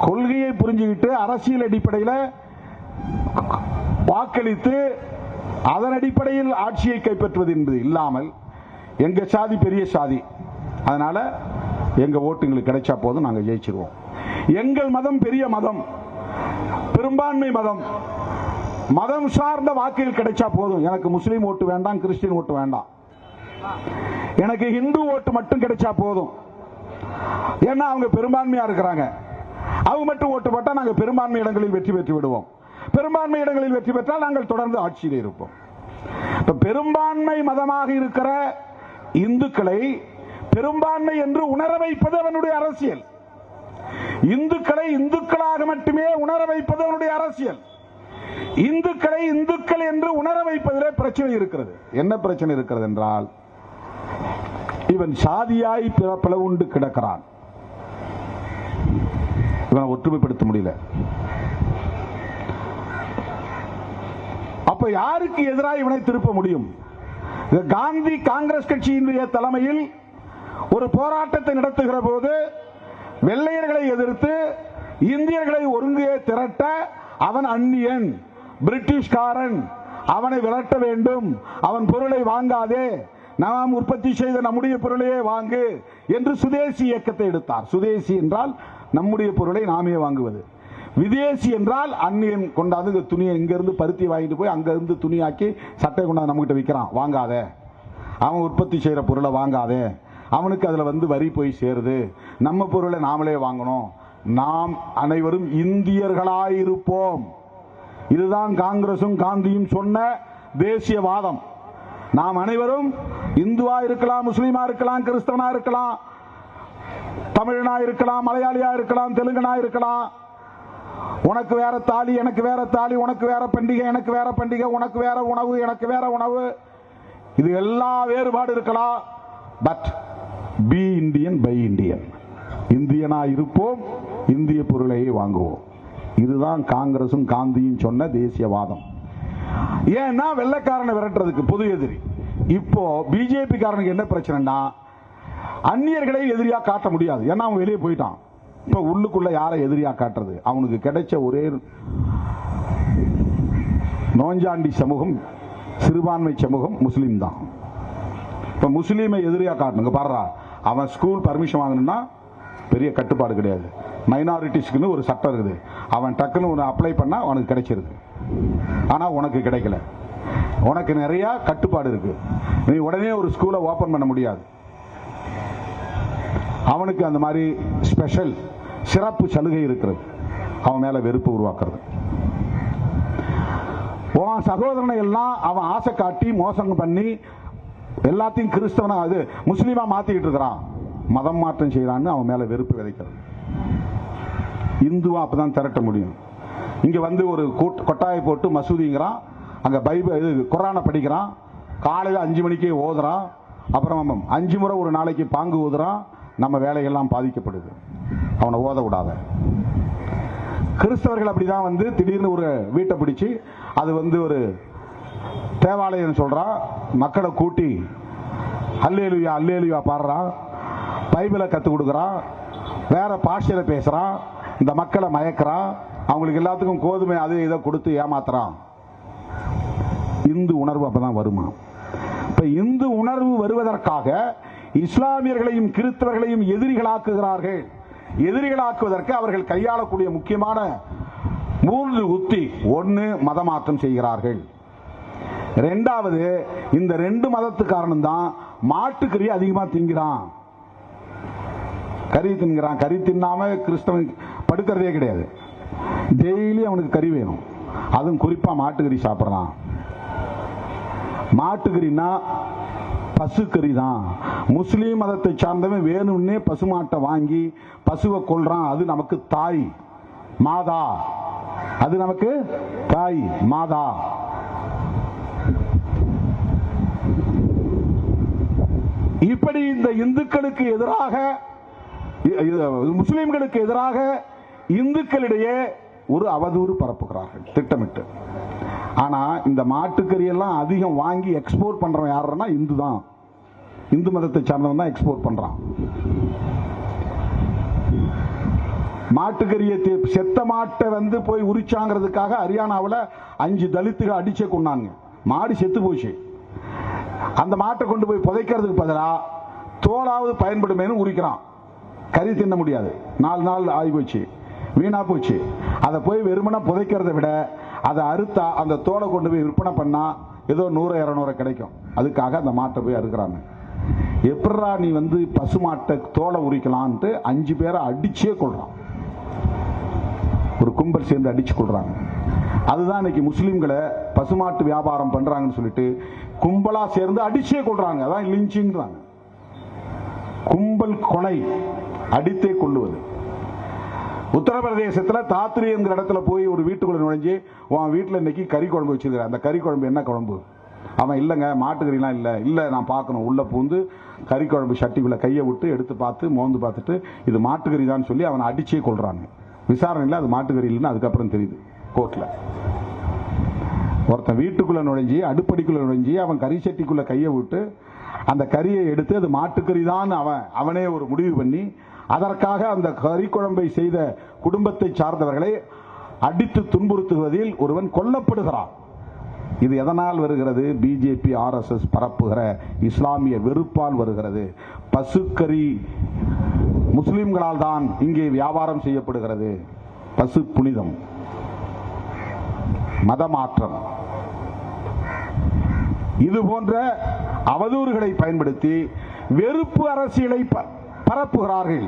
கொள்கையை புரிஞ்சுக்கிட்டு அரசியல் அடிப்படையில் வாக்களித்து அதன் அடிப்படையில் ஆட்சியை கைப்பற்றுவது என்பது இல்லாமல், எங்க சாதி பெரிய சாதி, அதனால எங்க ஓட்டுங்களுக்கு கிடைச்சா போதும், நாங்க ஜெயிச்சிருவோம். எங்கள் மதம் பெரிய மதம், பெரும்பான்மை மதம், மதம் சார்ந்த வாக்குகள் கிடைச்சா போதும், எனக்கு முஸ்லீம் ஓட்டு வேண்டாம், கிறிஸ்டின் ஓட்டு வேண்டாம், எனக்கு இந்து ஓட்டு மட்டும் கிடைச்சா போதும். ஏன்னா அவங்க பெரும்பான்மையா இருக்கிறாங்க, அவங்க மட்டும் ஓட்டு போட்டா நாங்க பெரும்பான்மை இடங்களில் வெற்றி பெற்று விடுவோம், பெரும்பான்மை இடங்களில் வெற்றி பெற்றால் நாங்கள் தொடர்ந்து ஆட்சியில் இருப்போம். பெரும்பான்மை மதமாக இருக்கிற இந்துக்களை பெரும்பான்மை என்று உணர வைப்பது அவனுடைய அரசியல். இந்துக்களை இந்துக்களாக மட்டுமே உணர வைப்பது அவனுடைய அரசியல். இந்துக்களை இந்துக்கள் என்று உணர வைப்பதிலே பிரச்சனை இருக்கிறது. என்ன பிரச்சனை இருக்கிறது என்றால், இவன் சாதியாய் பிளவுண்டு கிடக்கிறான், இவனை ஒற்றுமைப்படுத்த முடியல. அப்ப யாருக்கு எதிராக இவனை திருப்ப முடியும்? காந்தி காங்கிரஸ் கட்சியினுடைய தலைமையில் ஒரு போராட்டத்தை நடத்துகிற போது வெள்ளையர்களை எதிர்த்து இந்தியர்களை ஒருங்கே திரட்ட, அவன் அந்நியன், பிரிட்டிஷ்காரன், அவனை விரட்ட வேண்டும், அவன் பொருளை வாங்காதே, நாம் உற்பத்தி செய்த நம்முடைய பொருளையே வாங்கு என்று சுதேசி இயக்கத்தை எடுத்தார். சுதேசி என்றால் நம்முடைய பொருளை நாமே வாங்குவது, விதேசி என்றால் அந்நியன் கொண்டாந்து துணியை இங்கிருந்து பருத்தி வாங்கிட்டு போய் அங்கிருந்து துணியாக்கி சட்டை கொண்டாந்து நம்ம கிட்ட விற்கிறான், வாங்காத, அவன் உற்பத்தி செய்யற பொருளை வாங்காதே, அவனுக்கு அதுல வரி போய் சேருது, நம்ம பொருளை நாமளே வாங்கணும், நாம் அனைவரும் இந்தியர்களாயிருப்போம். இதுதான் காங்கிரசும் காந்தியும் சொன்ன தேசியவாதம். நாம் அனைவரும் இந்துவா இருக்கலாம், முஸ்லீமா இருக்கலாம், கிறிஸ்தவனா இருக்கலாம், தமிழனா இருக்கலாம், மலையாளியா இருக்கலாம், தெலுங்கனா இருக்கலாம், உனக்கு வேற தாலி எனக்கு வேற தாலி, உனக்கு வேற பண்டிகை எனக்கு வேற பண்டிகை, உனக்கு வேற உணவு எனக்கு வேற உணவு, இது எல்லா வேறுபாடு இருக்கலாம். But be Indian buy Indian, இந்தியனா இருப்போம், இந்திய பொருளையே வாங்குவோம். இதுதான் காங்கிரசும் காந்தியும் சொன்ன தேசியவாதம். ஏன்னா வெள்ளைக்காரனை விரட்டுறதுக்கு பொது எதிரி. இப்போ பிஜேபி காரனுக்கு என்ன பிரச்சனைனா, அந்நியர்களை எதிரியா காட்ட முடியாது, ஏன்னா அவன் வெளியே போயிட்டான். இப்ப உள்ளுக்குள்ள யாரை எதிரியா காட்டுறது? அவனுக்கு கிடைச்ச ஒரே நோஞ்சாண்டி சமூகம், சிறுபான்மை சமூகம் முஸ்லீம் தான். இப்ப முஸ்லீமை எதிரியா காட்டணுங்க. பாடுறா, அவன் ஸ்கூல் பர்மிஷன் வாங்கணும்னா பெரிய கட்டுப்பாடு கிடையாது, மைனாரிட்டிஸ்க்குன்னு ஒரு சட்டம் இருக்குது, அவன் டக்குன்னு ஒன்று அப்ளை பண்ணா அவனுக்கு கிடைச்சிருது. ஆனா உனக்கு கிடைக்கல, உனக்கு நிறைய கட்டுப்பாடு இருக்கு, நீ உடனே ஒரு ஸ்கூலை ஓபன் பண்ண முடியாது. அவனுக்கு அந்த மாதிரி ஸ்பெஷல் சிறப்பு சலுகை இருக்கிறது, அவன் மேல வெறுப்பு உருவாக்குறது. உன் சகோதரனை எல்லாம் அவன் ஆசை காட்டி மோசம் பண்ணி எல்லாத்தையும் கிறிஸ்தவனா அது முஸ்லீமா மாத்திக்கிட்டு இருக்கிறான், மதம் மாற்றம் செய்யறான்னு அவன் மேல வெறுப்பு விதைக்கிறது. இந்துவா அப்பதான் திரட்ட முடியும். இங்க ஒரு கொட்டாயை போட்டு மசூதிங்கிறான், அங்க பைபிள் குர்ஆனை படிக்கிறான், காலையில 5 மணிக்கே ஓதுறான், அப்புறம் 5 முறை ஒரு நாளைக்கு பாங்கு ஓதுறான், நம்ம வேலைகள்லாம் பாதிக்கப்படுது. அவனை ஓத விடாத. கிறிஸ்தவர்கள் அப்படிதான் வந்து திடீர்னு ஒரு வீட்டை பிடிச்சி அது வந்து ஒரு தேவாலயம் சொல்றான், மக்களை கூட்டி அல்லேலுயா அல்லேலுயா பாடுறான், பைபிளை கற்றுக் கொடுக்குறான், வேற பாஷையில பேசுறான், இந்த மக்களை மயக்கிறான், அவங்களுக்கு எல்லாத்துக்கும் கோதுமை அதை இதை கொடுத்து ஏமாத்துறான். இந்து உணர்வு அப்பதான் வருமா? இப்ப இந்து உணர்வு வருவதற்காக இஸ்லாமியர்களையும் கிறிஸ்தவர்களையும் எதிரிகளாக்குகிறார்கள். எதிரிகளாக்குவதற்கு அவர்கள் கையாளக்கூடிய முக்கியமான 3 உத்தி. 1, மதமாற்றம் செய்கிறார்கள். 2வது, இந்த 2 மதத்துக்காரனும் தான் மாட்டுக்கறி அதிகமா திங்கிறான். கறி தின்கிறான். கறி தின்னாம கிறிஸ்தவன் படுக்கிறதே கிடையாது. டெய்லி அவனுக்கு கறி வேணும். அதுவும் குறிப்பா மாட்டுக்கறி சாப்பிட்றான். மாட்டுக்கறினா பசுக்கறி தான். முஸ்லீம் மதத்தை சார்ந்தவன் வேணும்னே பசுமாட்டை வாங்கி பசுவை கொள்றான். அது நமக்கு தாய் மாதா. அது நமக்கு தாய் மாதா. இப்படி இந்த இந்துக்களுக்கு எதிராக, முஸ்லிம்களுக்கு எதிராக இந்துக்களிடையே ஒரு அவதூறு பரப்புகிறார்கள் திட்டமிட்டு. ஆனா இந்த மாட்டுக்கறி எல்லாம் அதிகம் வாங்கி எக்ஸ்போர்ட் பண்றவன் யாருன்னா இந்து தான். இந்து மதத்தை சார்ந்தவன் தான் எக்ஸ்போர்ட் பண்றான். மாட்டுக்கறியை செத்த மாட்டை வந்து போய் உரிச்சாங்கிறதுக்காக ஹரியானாவில் 5 தலித்துகள் அடிச்சே கொண்டாங்க. மாடு செத்து போச்சு. அந்த மாட்டை கொண்டு போய் புதைக்கிறதுக்கு பதிலாக தோலாவது பயன்படுமேனு உரிக்கிறான். கறி தின்ன முடியாது. 4 நாள் ஆகி போச்சு, வீணா போச்சு. அதை போய் வெறுமனா புதைக்கிறத விட அதை அறுத்தா அந்த தோலை கொண்டு போய் விற்பனை பண்ணா ஏதோ 100-200 கிடைக்கும். அதுக்காக அந்த மாட்டை போய் அறுக்கிறாங்க. எப்படா நீ வந்து பசு மாட்டை தோலை உரிக்கலான்ட்டு 5 பேரை அடிச்சே கொள்றான். ஒரு கும்பல் சேர்ந்து அடிச்சு கொள்றாங்க. அதுதான் இன்னைக்கு முஸ்லிம்களை பசுமாட்டு வியாபாரம் பண்றாங்கன்னு சொல்லிட்டு கும்பலா சேர்ந்து அடிச்சே கொள்றாங்க. அதான் லிஞ்சிங்கிறாங்க. கும்பல் கொலை, அடித்தே கொள்ளுவது. உத்தரப்பிரதேசத்தில் தாத்ரி என்கிற இடத்துல போய் ஒரு வீட்டுக்குள்ள நுழைஞ்சு, உன் வீட்டில் இன்னைக்கு கறி குழம்பு வச்சிருக்கிற, அந்த கறி குழம்பு என்ன குழம்பு? அவன் இல்லைங்க மாட்டுக்கறிலாம் இல்லை நான் பார்க்கணும். உள்ள பூந்து கறி குழம்பு சட்டிக்குள்ள கையை விட்டு எடுத்து பார்த்து மோந்து பார்த்துட்டு இது மாட்டுக்கறி தான் சொல்லி அவனை அடிச்சே கொள்றாங்க. விசாரணையில் அது மாட்டுக்கறி இல்லைன்னு அதுக்கப்புறம் தெரியுது கோர்ட்ல. ஒருத்தன் வீட்டுக்குள்ள நுழைஞ்சி, அடுப்படிக்குள்ள நுழைஞ்சி, அவன் கறி சட்டிக்குள்ள கையை விட்டு அந்த கறியை எடுத்து அது மாட்டுக்கறி தான் அவனே ஒரு முடிவு பண்ணி அதற்காக அந்த கறி குழம்பை செய்த குடும்பத்தை சார்ந்தவர்களை அடித்து துன்புறுத்துவதில் ஒருவன் கொல்லப்படுகிறான். இது எதனால் வருகிறது? பிஜேபி RSS பரப்புகிற இஸ்லாமிய வெறுப்பால் வருகிறது. பசுக்கறி முஸ்லிம்களால் தான் இங்கே வியாபாரம் செய்யப்படுகிறது. பசு புனிதம், மதமாற்றம், இது போன்ற அவதூறுகளை பயன்படுத்தி வெறுப்பு அரசியலை பரப்புகிறார்கள்.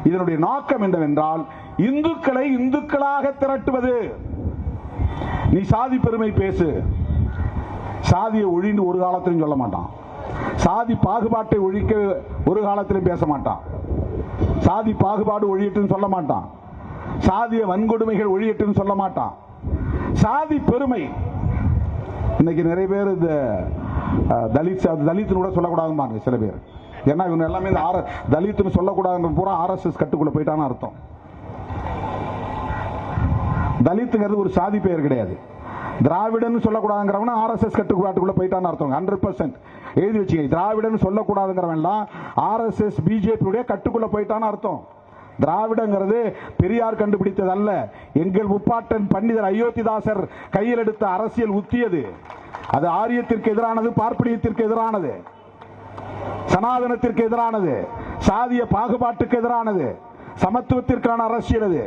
இதனுடைய நோக்கம் என்னவென்றால் இந்துக்களை இந்துக்களாக திரட்டுவது. நீ சாதி பெருமை பேசு, சாதியை ஒழிந்து ஒரு காலத்திலும் சொல்ல மாட்டான். சாதி பாகுபாட்டை ஒழிக்க ஒரு காலத்திலும் பேச மாட்டான். சாதி பாகுபாடு ஒழியட்டுன்னு சொல்ல மாட்டான். சாதிய வன்கொடுமைகள் ஒழியட்டுன்னு சொல்ல மாட்டான். சாதி பெருமை. இன்னைக்கு நிறைய பேர் இந்த தலித் கூட சொல்லக்கூடாதுன்னு சில பேர். ஏன்னா இவங்க எல்லாமே இந்த தலித்துன்னு சொல்லக்கூடாதுன்னு பூரா RSS கட்டுக்குள்ள போயிட்டான்னு அர்த்தம். தலித்துங்கிறது ஒரு சாதி பெயர் கிடையாது. திராவிடன் சொல்லக்கூடாதுங்கிறவன RSS கட்டுப்பாட்டுக்குள்ள போயிட்டான்னு அர்த்தம். 100% எழுதி வச்சுக்க. திராவிடன் சொல்லக்கூடாதுங்கிறவன்லாம் RSS பிஜேபியுடைய கட்டுக்குள்ள போயிட்டான்னு அர்த்தம். திராவிடங்கிறது பெரியார் கண்டுபிடித்தது அல்ல. எங்கள் முப்பாட்டன் பண்டிதர் அயோத்திதாசர் கையில் எடுத்த அரசியல் உத்தியது. அது ஆரியத்திற்கு எதிரானது, பார்ப்பனியத்திற்கு எதிரானது, சனாதனத்திற்கு எதிரானது, சாதிய பாகுபாட்டுக்கு எதிரானது, சமத்துவத்திற்கான அரசியல் அது.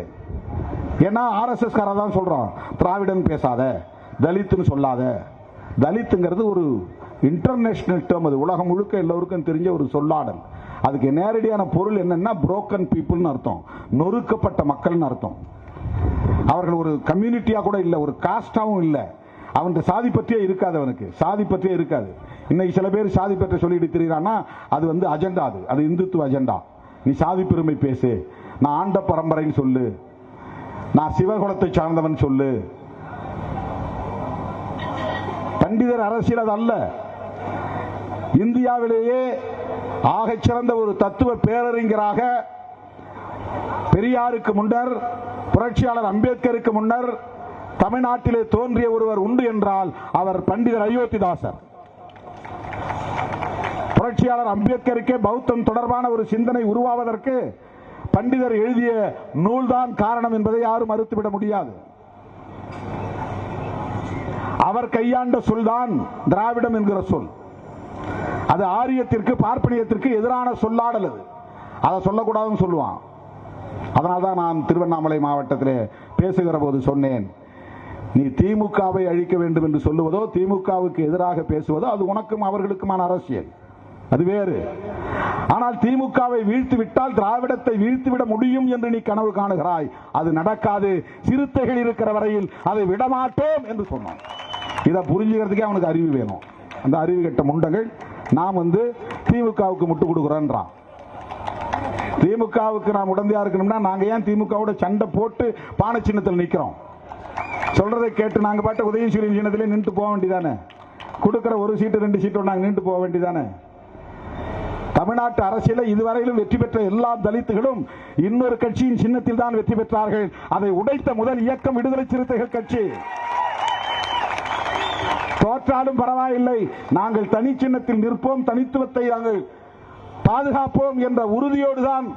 ஏன்னா RSS காரதான் சொல்றோம், திராவிடன் பேசாத, தலித்துன்னு சொல்லாத. தலித்துங்கிறது ஒரு இன்டர்நேஷனல் டேர்ம். அது உலகம் முழுக்க எல்லோருக்கும் தெரிஞ்ச ஒரு சொல்லாடல். அதுக்கு நேரடியான பொருள் என்னன்னா புரோக்கன் பீப்புள்னு அர்த்தம், நொறுக்கப்பட்ட மக்கள்னு அர்த்தம். அவர்கள் ஒரு கம்யூனிட்டியா கூட இல்லை, ஒரு காஸ்டாவும் இல்லை. அவன் சாதி பற்றியே இருக்காது, அவனுக்கு சாதி பற்றியே இருக்காது. இன்னைக்கு சில பேர் சாதி பற்றி சொல்லிட்டு தெரியுறான்னா அது வந்து அஜெண்டா, அது இந்துத்துவ அஜெண்டா. நீ சாதி பெருமை பேசு, நான் ஆண்ட பரம்பரைன்னு சொல்லு, நான் சிவகுலத்தை சார்ந்தவன் சொல்லு. பண்டிதர் அரசியல் அது அல்ல. இந்தியாவிலேயே ஆகச்சிறந்த ஒரு தத்துவ பேரறிஞராக பெரியாருக்கு முன்னர், புரட்சியாளர் அம்பேத்கருக்கு முன்னர் தமிழ்நாட்டிலே தோன்றிய ஒருவர் உண்டு என்றால் அவர் பண்டிதர் அயோத்திதாசர். புரட்சியாளர் அம்பேத்கருக்கே பௌத்தம் தொடர்பான ஒரு சிந்தனை உருவாவதற்கு பண்டிதர் எழுதிய நூல்தான் காரணம் என்பதை யாரும் மறுத்துவிட முடியாது. அவர் கையாண்ட சொல்தான் திராவிடம் என்கிற சொல். அது ஆரியத்திற்கு, பார்ப்பனியத்திற்கு எதிரான சொல்லாடல். அது அதை சொல்லக்கூடாதுன்னு சொல்லுவான். அதனால்தான் நான் திருவண்ணாமலை மாவட்டத்திலே பேசுகிற போது சொன்னேன், நீ திமுகவை அழிக்க வேண்டும் என்று சொல்லுவதோ திமுகவுக்கு எதிராக பேசுவதோ அது உனக்கும் அவர்களுக்குமான அரசியல், அது வேறு. ஆனால் திமுகவை வீழ்த்து விட்டால் திராவிடத்தை வீழ்த்திவிட முடியும் என்று நீ கனவு காணுகிறாய். அது நடக்காது. சிறுத்தைகள் இருக்கிற வரையில் அதை விடமாட்டோம் என்று சொன்னோம். இதை புரிஞ்சுக்கிறதுக்கே அவனுக்கு அறிவு வேணும். அந்த அறிவு கட்ட முண்டங்கள் நாம் திமுகவுக்கு முட்டு கொடுக்குறோன்றான். திமுகவுக்கு நாம் உடந்தையா இருக்கணும்னா நாங்க ஏன் திமுகவோட சண்டை போட்டு பானை சின்னத்தில் நிக்கிறோம்? சொல்றதை கேட்டு நாங்க பாட்டு உதயசூரியன் சின்னத்திலே நின்று போக வேண்டியதானே? கொடுக்கிற ஒரு சீட்டு 2 சீட்டு நாங்க நின்று போக வேண்டியதானே? தமிழ்நாட்டு அரசியலில் இதுவரையிலும் வெற்றி பெற்ற எல்லா தலித்துகளும் இன்னொரு கட்சியின் சின்னத்தில் தான் வெற்றி பெற்றார்கள். அதை உடைத்த முதல் இயக்கம் விடுதலை சிறுத்தைகள் கட்சி. தோற்றாலும் பரவாயில்லை, நாங்கள் தனி சின்னத்தில் நிற்போம், தனித்துவத்தை நாங்கள் பாதுகாப்போம் என்ற உறுதியோடு தான்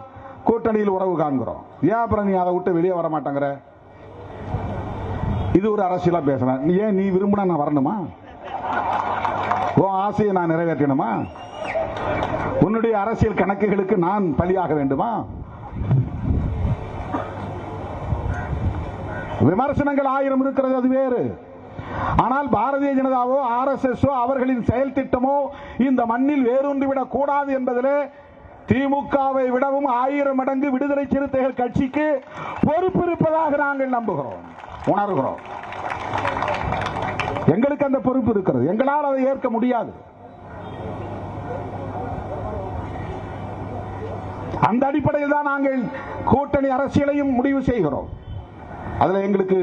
கூட்டணியில் உறவு காண்கிறோம். ஏன் அப்புறம் நீ அதை விட்டு வெளியே வர மாட்டேங்கிற? இது ஒரு அரசியலா பேசுறேன். ஏன் நீ விரும்பினா நான் வரணுமா? உன் ஆசையை நான் நிறைவேற்றணுமா? உன்னுடைய அரசியல் கணக்குகளுக்கு நான் பலியாக வேண்டுமா? விமர்சனங்கள் 1000 இருக்கிறது, அது வேறு. ஆனால் பாரதிய ஜனதாவோ RSS அவர்களின் செயல் திட்டமோ இந்த மண்ணில் வேரூன்றிவிடக் கூடாது என்பதிலே திமுகவை விடவும் 1000 மடங்கு விடுதலை சிறுத்தைகள் கட்சிக்கு பொறுப்பு இருப்பதாக நாங்கள் நம்புகிறோம், உணர்கிறோம். எங்களுக்கு அந்த பொறுப்பு இருக்கிறது. எங்களால் அதை ஏற்க முடியாது. அந்த அடிப்படையில் தான் நாங்கள் கூட்டணி அரசியலையும் முடிவு செய்கிறோம். அதுல எங்களுக்கு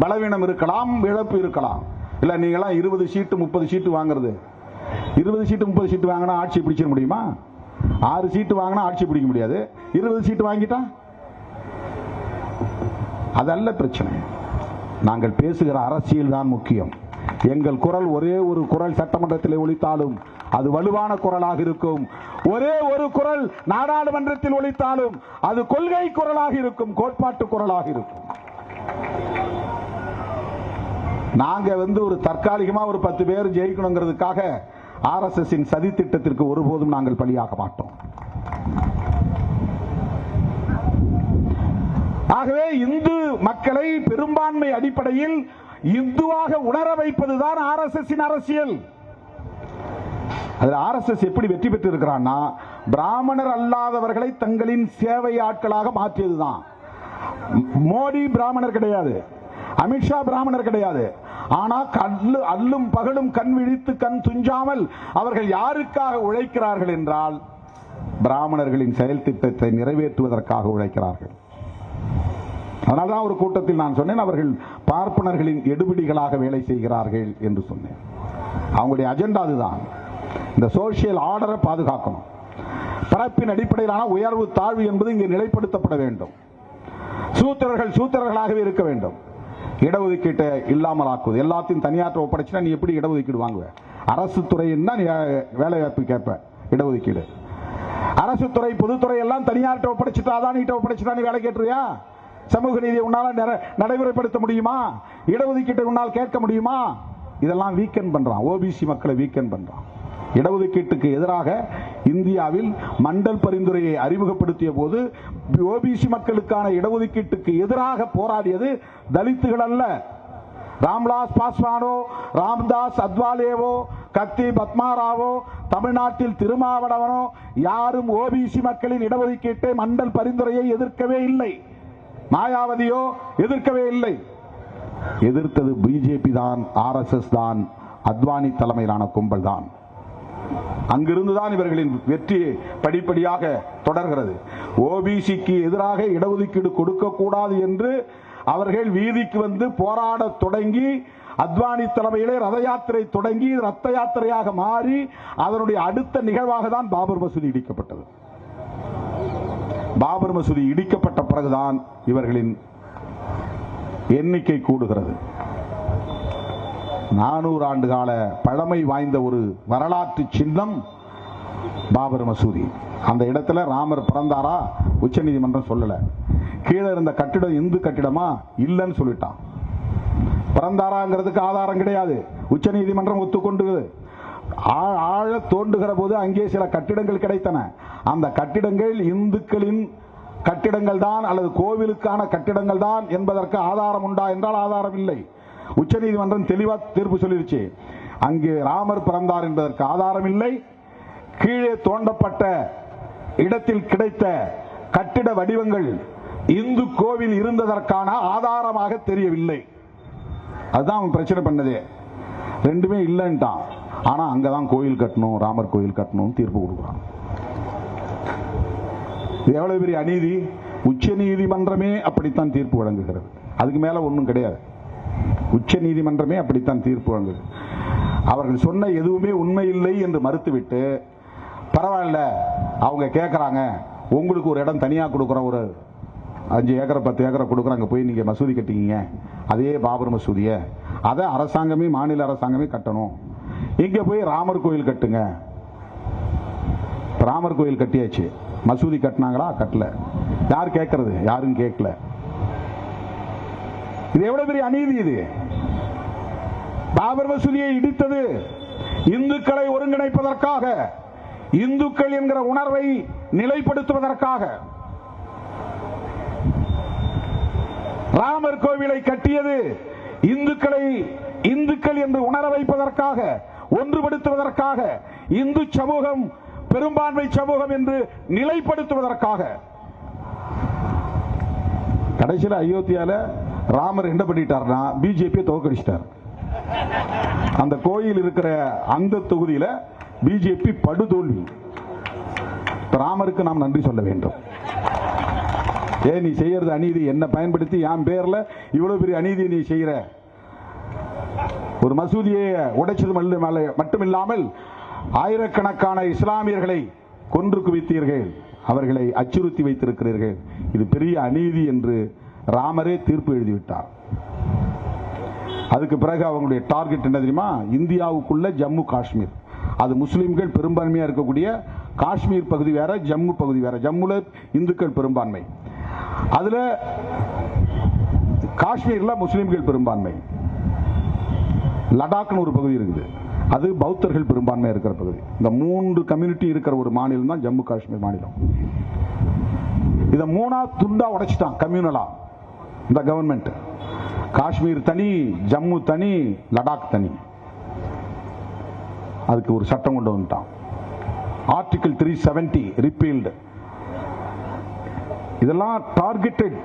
பலவீனம் இருக்கலாம், இழப்பு இருக்கலாம். இல்ல நீங்களாம் 20 சீட்டு 30 சீட்டு வாங்குறது, 20 சீட்டு 30 சீட்டு வாங்கினா ஆட்சி பிடிச்சிட முடியுமா? 6 சீட்டு வாங்கினா ஆட்சி பிடிக்க முடியாது. 20 சீட்டு வாங்கிட்டா அதல்ல பிரச்சனை. நாங்கள் பேசுகிற அரசியல் தான் முக்கியம். எங்கள் குரல் ஒரே ஒரு குரல் சட்டமன்றத்தில் ஒலித்தாலும் அது வலுவான குரலாக இருக்கும். ஒரே ஒரு குரல் நாடாளுமன்றத்தில் ஒலித்தாலும் அது கொள்கை குரலாக இருக்கும், கோட்பாட்டு குரலாக இருக்கும். நாங்க ஒரு தற்காலிகமா ஒரு 10 பேர் ஜெயிக்கணுங்கிறதுக்காக RSS சதி திட்டத்திற்கு ஒருபோதும் நாங்கள் பலியாக மாட்டோம். ஆகவே இந்து மக்களை பெரும்பான்மை அடிப்படையில் இந்துவாக உணர வைப்பதுதான் RSS அரசியல். RSS எப்படி வெற்றி பெற்று இருக்கிறான்னா, பிராமணர் அல்லாதவர்களை தங்களின் சேவை ஆட்களாக மாற்றியதுதான். மோடி பிராமணர் கிடையாது, அமித்ஷா பிராமணர் கிடையாது. ஆனா அல்லும் பகலும் கண் விழித்து கண் துஞ்சாமல் அவர்கள் யாருக்காக உழைக்கிறார்கள் என்றால் பிராமணர்களின் செயல் திட்டத்தை நிறைவேற்றுவதற்காக உழைக்கிறார்கள். அதனால்தான் ஒரு கூட்டத்தில் நான் சொன்னேன், அவர்கள் பார்ப்பனர்களின் எடுபிடிகளாக வேலை செய்கிறார்கள் என்று சொன்னேன். அவங்களுடைய அஜெண்டா அதுதான். இந்த சோசியல் ஆர்டரை பாதுகாக்கணும். பரப்பின் அடிப்படையிலான உயர்வு தாழ்வு என்பது இங்கே நிலைப்படுத்தப்பட வேண்டும். சூத்திரர்கள் சூத்திரர்களாகவே இருக்க வேண்டும். இடஒதுக்கீட்டை இல்லாமல் ஆக்குவது, எல்லாத்தையும் தனியாற்ற ஒப்படைச்சுனா நீ எப்படி இடஒதுக்கீடு வாங்குவ? அரசு துறையின் தான் வேலை வாய்ப்பு கேட்ப இடஒதுக்கீடு. அரசு துறை பொதுத்துறை எல்லாம் தனியார்ட்ட ஒப்படைச்சுட்டா, அதானிட்ட ஒப்படைச்சுட்டா நீ வேலை கேட்டுருவியா? சமூக நீதியை உன்னால நடைமுறைப்படுத்த முடியுமா? இடஒதுக்கீட்டை உன்னால் கேட்க முடியுமா? இதெல்லாம் வீக்கெண்ட் பண்றான், ஓபிசி மக்களை வீக்கெண்ட் பண்றான். இடஒதுக்கீட்டுக்கு எதிராக இந்தியாவில் மண்டல் பரிந்துரையை அறிமுகப்படுத்திய போது ஓபிசி மக்களுக்கான இடஒதுக்கீட்டுக்கு எதிராக போராடியது தலித்துகள் அல்ல. ராம்விலாஸ் பாஸ்வானோ, ராம்தாஸ் அத்வாலேவோ, கத்தி பத்மாராவோ, தமிழ்நாட்டில் திருமாவளவனோ யாரும் ஓபிசி மக்களின் இடஒதுக்கீட்டை மண்டல் பரிந்துரையை எதிர்க்கவே இல்லை. மாயாவதியோ எதிர்க்கவே இல்லை. எதிர்த்தது பிஜேபி தான், RSS தான், அத்வானி தலைமையிலான கும்பல் தான். அங்கிருந்துதான் இவர்களின் வெற்றி படிப்படியாக தொடர்கிறது. ஓபிசிக்கு எதிராக இடஒதுக்கீடு கொடுக்க கூடாது என்று அவர்கள் வீதிக்கு வந்து போராட தொடங்கி அத்வானி தலைமையிலே ரத யாத்திரை தொடங்கி ரத்த யாத்திரையாக மாறி அதனுடைய அடுத்த நிகழ்வாக தான் பாபர் மசூதி இடிக்கப்பட்டது. பாபர் மசூதி இடிக்கப்பட்ட பிறகுதான் இவர்களின் எண்ணிக்கை கூடுகிறது. 400 ஆண்டு கால பழமை வாய்ந்த ஒரு வரலாற்று சின்னம் பாபர் மசூதி. அந்த இடத்துல ராமர் பிறந்தாரா உச்ச நீதிமன்றம் சொல்லல. கீழே இருந்த கட்டிடம் இந்து கட்டிடமா இல்லைன்னு சொல்லிட்டான். பிறந்தாராங்கிறதுக்கு ஆதாரம் கிடையாது. உச்ச நீதிமன்றம் ஒத்துக்கொண்டு ஆழ தோண்டுகிற போது அங்கே சில கட்டிடங்கள் கிடைத்தன. அந்த கட்டிடங்கள் இந்துக்களின் கட்டிடங்கள் தான் அல்லது கோவிலுக்கான கட்டிடங்கள் தான் என்பதற்கு ஆதாரம் உண்டா என்றால் ஆதாரம் இல்லை. உச்ச நீதிமன்றம் தெளிவா தீர்ப்பு சொல்லிருச்சு. அங்கே ராமர் பிறந்தார் என்பதற்கு ஆதாரம் இல்லை. கீழே தோண்டப்பட்ட இடத்தில் கிடைத்த கட்டிட வடிவங்கள் இந்து கோவில் இருந்ததற்கான ஆதாரமாக தெரியவில்லை. அதுதான் அவன் பிரச்சனை பண்ணது. ரெண்டுமே இல்லைன்ட்டான். ஆனா அங்கதான் கோயில் கட்டணும், ராமர் கோயில் கட்டணும் தீர்ப்பு கொடுக்குறான். எவ்வளவு பெரிய அநீதி! உச்ச நீதிமன்றமே அப்படித்தான் தீர்ப்பு வழங்குகிறது. அதுக்கு மேல ஒன்றும் கிடையாது. உச்ச நீதிமன்றமே அப்படித்தான் தீர்ப்பு வழங்குது. அவர்கள் சொன்ன எதுவுமே உண்மை இல்லை என்று மறுத்துவிட்டு பரவாயில்ல அவங்க கேட்கறாங்க, உங்களுக்கு ஒரு இடம் தனியா கொடுக்குற, ஒரு 5 ஏக்கரை 10 ஏக்கரை கொடுக்குறாங்க, போய் நீங்க மசூதி கட்டிக்கிங்க, அதே பாபர் மசூதியை அதை அரசாங்கமே மாநில அரசாங்கமே கட்டணும், இங்க போய் ராமர் கோயில் கட்டுங்க. ராமர் கோயில் கட்டியாச்சு, மசூதி கட்டினாங்களா? கட்டல. யார் கேட்கறது? யாரும் கேட்கல. இது எவ்வளவு பெரிய அநீதி! இது பாபர் மசூதியை இடித்தது இந்துக்களை ஒருங்கிணைப்பதற்காக, இந்துக்கள் என்கிற உணர்வை நிலைப்படுத்துவதற்காக. ராமர் கோவிலை கட்டியது இந்துக்கள் என்று உணர வைப்பதற்காக, ஒன்றுபடுத்துவதற்காக, இந்து சமூகம் பெரும்பான்மை சமூகம் என்று நிலைப்படுத்துவதற்காக. கடைசியில் அயோத்தியால ராமர் என்ன பண்ணிட்டார்னா பிஜேபி தோற்கடிச்சிட்டார். அந்த கோயில் இருக்கிற அந்த தொகுதியில பிஜேபி படுதோல்வி. ராமருக்கு நாம் நன்றி சொல்ல வேண்டும். ஏன் நீ செய்யறது அநீதி? என்ன பயன்படுத்தி என் பேர்ல இவ்வளவு பெரிய அநீதி நீ செய்யற? ஒரு மசூதியை உடைச்சது மட்டுமில்லாமல் ஆயிரக்கணக்கான இஸ்லாமியர்களை கொன்று குவித்தீர்கள், அவர்களை அச்சுறுத்தி வைத்திருக்கிறீர்கள். இது பெரிய அநீதி என்று ராமரே தீர்ப்பு எழுதிவிட்டார். அதுக்கு பிறகு அவங்களுடைய டார்கெட் என்ன தெரியுமா? இந்தியாவுக்குள்ள ஜம்மு காஷ்மீர், அது முஸ்லிம்கள் பெரும்பான்மையா இருக்கக்கூடிய காஷ்மீர் பகுதி வேற, ஜம்மு பகுதி வேற. ஜம்முல இந்துக்கள் பெரும்பான்மை, அதுல காஷ்மீர்ல முஸ்லிம்கள் பெரும்பான்மை. லடாக்னு ஒரு பகுதி இருக்குது, அது பௌத்தர்கள் பெரும்பான்மையா இருக்கிற பகுதி. இந்த 3 கம்யூனிட்டி இருக்கிற ஒரு மாநிலம் தான் ஜம்மு காஷ்மீர் மாநிலம். இத 3ஆ துண்டா உடைச்சிட்டான் கம்யூனலா இந்த கவர்மெண்ட். காஷ்மீர் தனி, ஜம்மு தனி, லடாக் தனி. அதுக்கு ஒரு சட்டம் கொண்டு வந்துட்டான். Article 370 repealed. இதெல்லாம் டார்கெட்டட்,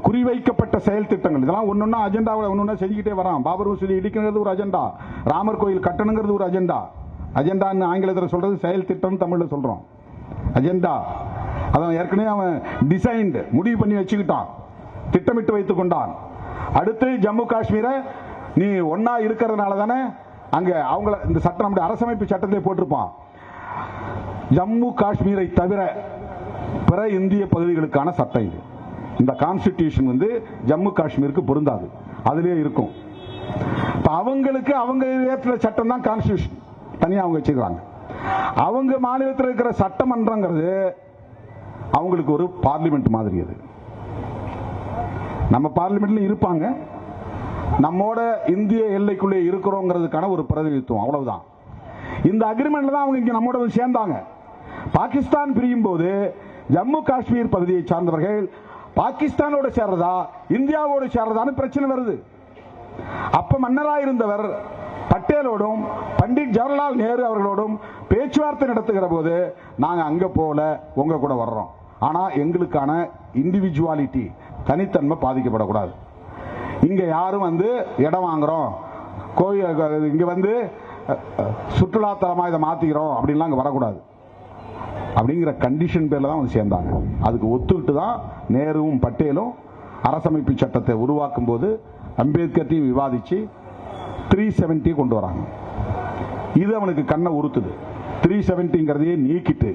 குறிவைக்கப்பட்ட செயல் திட்டங்கள். இதெல்லாம் ஒன்னொன்னா அஜெண்டாவில் ஒன்னொன்னா செஞ்சுக்கிட்டே வரான். பாபர் மசூதி இடிக்கிறது ஒரு அஜெண்டா, ராமர் கோயில் கட்டணுங்கிறது ஒரு அஜெண்டா. அஜெண்டான்னு ஆங்கிலத்தில் சொல்றது செயல் திட்டம், தமிழ்ல சொல்றோம் அஜெண்டா. அதான் ஏற்கனவே அவன் டிசைன்டு, முடிவு பண்ணி வச்சுக்கிட்டான், திட்டமிட்டு வைத்துக் கொண்டான். அடுத்து ஜம்மு காஷ்மீரை நீ ஒன்னா இருக்கிறதுனால தானே அங்க அவங்கள இந்த சட்டம், நம்முடைய அரசமைப்பு சட்டத்திலே போட்டிருப்பான், ஜம்மு காஷ்மீரை தவிர பிற இந்திய பகுதிகளுக்கான சட்டம் இது. இந்த கான்ஸ்டிடியூஷன் வந்து ஜம்மு காஷ்மீருக்கு பொருந்தாது, அதிலே இருக்கும். அவங்களுக்கு அவங்க ஏற்ற சட்டம் தான் கான்ஸ்டிடியூஷன், தனியாக அவங்க வச்சுக்கிறாங்க. அவங்க மாநிலத்தில் இருக்கிற சட்டமன்றங்கிறது அவங்களுக்கு ஒரு பார்லிமெண்ட் மாதிரி. அது நம்ம பார்லிமெண்ட்ல இருப்பாங்க, நம்மோட இந்திய எல்லைக்குள்ளே இருக்கிறோங்கிறதுக்கான ஒரு பிரதிநிதித்துவம், அவ்வளவுதான். இந்த அக்ரிமெண்ட்ல தான் அவங்க இங்க நம்மோட வந்து சேர்ந்தாங்க. பாகிஸ்தான் பிரியும் போது ஜம்மு காஷ்மீர் பகுதியை சார்ந்தவர்கள் பாகிஸ்தானோட சேர்றதா இந்தியாவோட சேர்றதான்னு பிரச்சனை வருது. அப்ப மன்னராக இருந்தவர் பட்டேலோடும் பண்டிட் ஜவஹர்லால் நேரு அவர்களோடும் பேச்சுவார்த்தை நடத்துகிற போது நாங்க அங்க போல உங்க கூட வர்றோம், ஆனா எங்களுக்கான இண்டிவிஜுவாலிட்டி, தனித்தன்மை பாதிக்கப்படக்கூடாது. இங்க யாரும் வந்து இடம் வாங்குறோம், கோயில் இங்க வந்து சுற்றுலாத்தலமா இதை மாத்திக்கிறோம் அப்படின்லாம் அங்க வரக்கூடாது அப்படிங்கிற கண்டிஷன் பேர்ல தான் வந்து சேர்ந்தாங்க. அதுக்கு ஒத்துக்கிட்டு தான் நேருவும் பட்டேலும் அரசமைப்பு சட்டத்தை உருவாக்கும் போது அம்பேத்கர்ட்டையும் விவாதிச்சு 370 கொண்டு வராங்க. இது அவனுக்கு கண்ணை உறுத்துது. 370ங்கிறதையே நீக்கிட்டு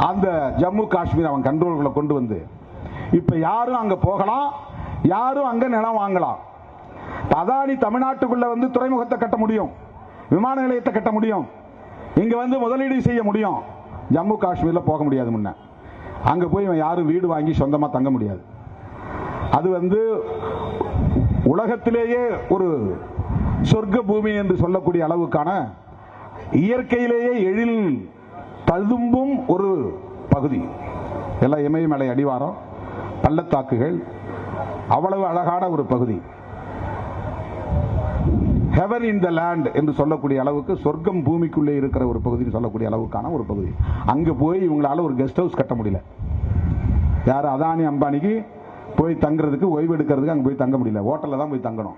அந்த ஜம்மு காஷ்மீர் அவன் கண்ட்ரோல்களை கொண்டு வந்து இப்ப யாரும் அங்க போகலாம், யாரும் அங்க நிலம் வாங்கலாம். அதானி தமிழ்நாட்டுக்குள்ள வந்து துறைமுகத்தை கட்ட முடியும், விமான நிலையத்தை கட்ட முடியும், இங்க வந்து முதலீடு செய்ய முடியும். ஜம்மு காஷ்மீர்ல போக முடியாது. முன்ன அங்க போய் இவன் யாரும் வீடு வாங்கி சொந்தமா தங்க முடியாது. அது வந்து உலகத்திலேயே ஒரு சொர்க்க பூமி என்று சொல்லக்கூடிய அளவுக்கான இயற்கையிலேயே எழில் ததும்பும் ஒரு பகுதி. எல்லாம் இமயமலை அடிவாரம், பள்ளத்தாக்குகள், அவ்வளவு அழகான ஒரு பகுதி. ஹெவன் இன் த லேண்ட் என்று சொல்லக்கூடிய அளவுக்கு சொர்க்கம் பூமிக்குள்ளே இருக்கிற ஒரு பகுதி சொல்லக்கூடிய அளவுக்கான ஒரு பகுதி. அங்க போய் இவங்களால ஒரு கெஸ்ட் ஹவுஸ் கட்ட முடியல. யார் அதானி அம்பானிக்கு போய் தங்குறதுக்கு, ஓய்வு எடுக்கிறதுக்கு அங்க போய் தங்க முடியல. ஹோட்டல்ல தான் போய் தங்கணும்.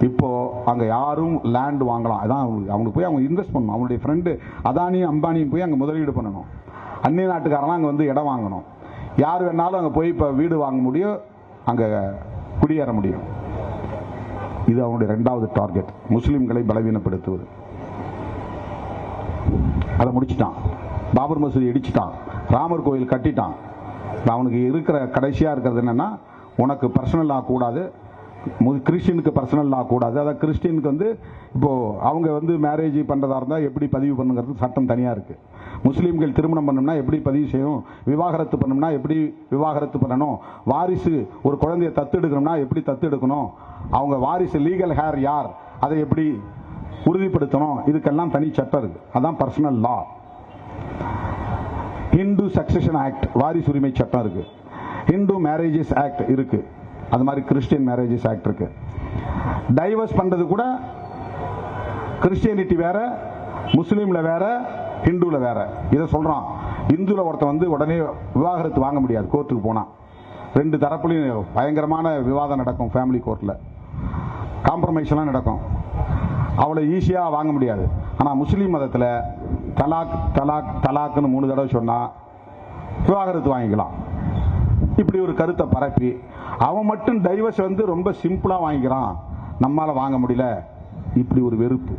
இப்போ அங்க யாரும் லேண்ட் வாங்கலாம். அதான் அவங்களுக்கு போய் அவங்க இன்வெஸ்ட் பண்ணணும். அவங்களுடைய ஃப்ரெண்டு அதானியும் அம்பானியும் போய் அங்க முதலீடு பண்ணணும். அந்நிய நாட்டுக்காரலாம் அங்க வந்து இடம் வாங்கணும். யார் வேணாலும் அங்க போய் இப்ப வீடு வாங்க முடியும், அங்க குடியேற முடியும். இது அவனுடைய இரண்டாவது டார்கெட், முஸ்லிம்களை பலவீனப்படுத்துவது. அதை முடிச்சுட்டான். பாபர் மசூதி இடிச்சுட்டான், ராமர் கோயில் கட்டிட்டான். அவனுக்கு இருக்கிற கடைசியா இருக்கிறது என்னன்னா, உனக்கு பர்சனல் லா கூடாது, கிறிஸ்டியனுக்கு பர்சனல் லா கூடாது. அதாவது கிறிஸ்டியனுக்கு வந்து இப்போ அவங்க வந்து மேரேஜ் பண்றதா இருந்தா எப்படி பதிவு பண்ணுங்கிறது சட்டம் தனியா இருக்கு. முஸ்லீம்கள் திருமணம் பண்ணணும்னா எப்படி பதிவு செய்யணும், விவாகரத்து பண்ணணும்னா எப்படி விவாகரத்து பண்ணணும், வாரிசு ஒரு குழந்தையை தத்து எடுக்கணும்னா எப்படி தத்து எடுக்கணும், அவங்க வாரிசு லீகல் ஹேர் யார் அதை எப்படி உறுதிப்படுத்தணும், இதுக்கெல்லாம் தனி சட்டம் இருக்கு. அதான் பர்சனல் லா. ஹிந்து சக்சஷன் ஆக்ட் வாரிசு உரிமை சட்டம் இருக்கு. ஹிந்து மேரேஜஸ் ஆக்ட் இருக்கு. அது மாதிரி கிறிஸ்டியன் மேரேஜஸ் ஆக்ட் இருக்கு. டைவர்ஸ் பண்றது கூட கிறிஸ்டியானிட்டி வேற, முஸ்லீம்ல வேற, ஹிந்துல வேற. இதை சொல்றான். இந்துல ஒருத்தன் வந்து உடனே விவாகரத்து வாங்க முடியாது. கோர்ட்டுக்கு போனா ரெண்டு தரப்புலையும் பயங்கரமான விவாதம் நடக்கும். ஃபேமிலி கோர்ட்ல காம்ப்ரமைஸ் எல்லாம் நடக்கும். அவளை ஈஸியா வாங்க முடியாது. ஆனா முஸ்லீம் மதத்துல தலாக் தலாக் தலாக்னு 3 தடவை சொன்னா விவாகரத்து வாங்கிக்கலாம். இப்படி ஒரு கருத்தை பரப்பி அவன் மட்டும் டைவர்ஸ் வந்து ரொம்ப சிம்பிளா வாங்கிக்கிறான், நம்மால வாங்க முடியல. இப்படி ஒரு வெறுப்பு.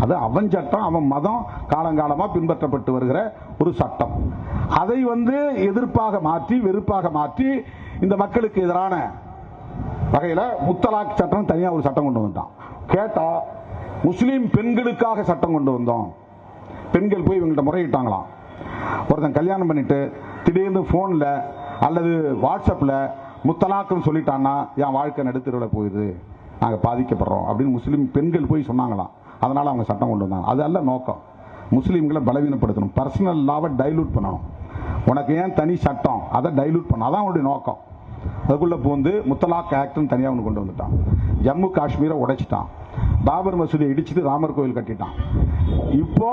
அது அவன் சட்டம், அவன் மதம், காலங்காலமா பின்பற்றப்பட்டு வருகிற ஒரு சட்டம். அதை வந்து எதிர்ப்பாக மாற்றி, வெறுப்பாக மாற்றி இந்த மக்களுக்கு எதிரான வகையில முத்தலாக் சட்டம் தனியா ஒரு சட்டம் கொண்டு வந்தான். கேட்டா முஸ்லீம் பெண்களுக்காக சட்டம் கொண்டு வந்தோம். பெண்கள் போய் இவங்கள்ட்ட முறையிட்டாங்களாம். ஒருத்தன் கல்யாணம் பண்ணிட்டு திடீர்னு போன்ல அல்லது வாட்ஸ்அப்ல முத்தலாக்குன்னு சொல்லிட்டான்னா என் வாழ்க்கை நடுத்தருவில் போயிடுது, நாங்க பாதிக்கப்படுறோம் அப்படின்னு முஸ்லீம் பெண்கள் போய் சொன்னாங்களாம். அதனால அவங்க சட்டம் கொண்டு வந்தாங்க. அது அல்ல நோக்கம். முஸ்லீம்களை பலவீனப்படுத்தணும், பர்சனல் லாவை டைலூட் பண்ணணும். உனக்கு ஏன் தனி சட்டம், அதை டைலூட் பண்ணணும். அதான் அவனுடைய நோக்கம். அதுக்குள்ள போந்து முத்தலாக் ஆக்ட்னு தனியாக அவனு கொண்டு வந்துட்டான். ஜம்மு காஷ்மீரை உடைச்சிட்டான். பாபர் மசூதியை இடிச்சிட்டு ராமர் கோயில் கட்டிட்டான். இப்போ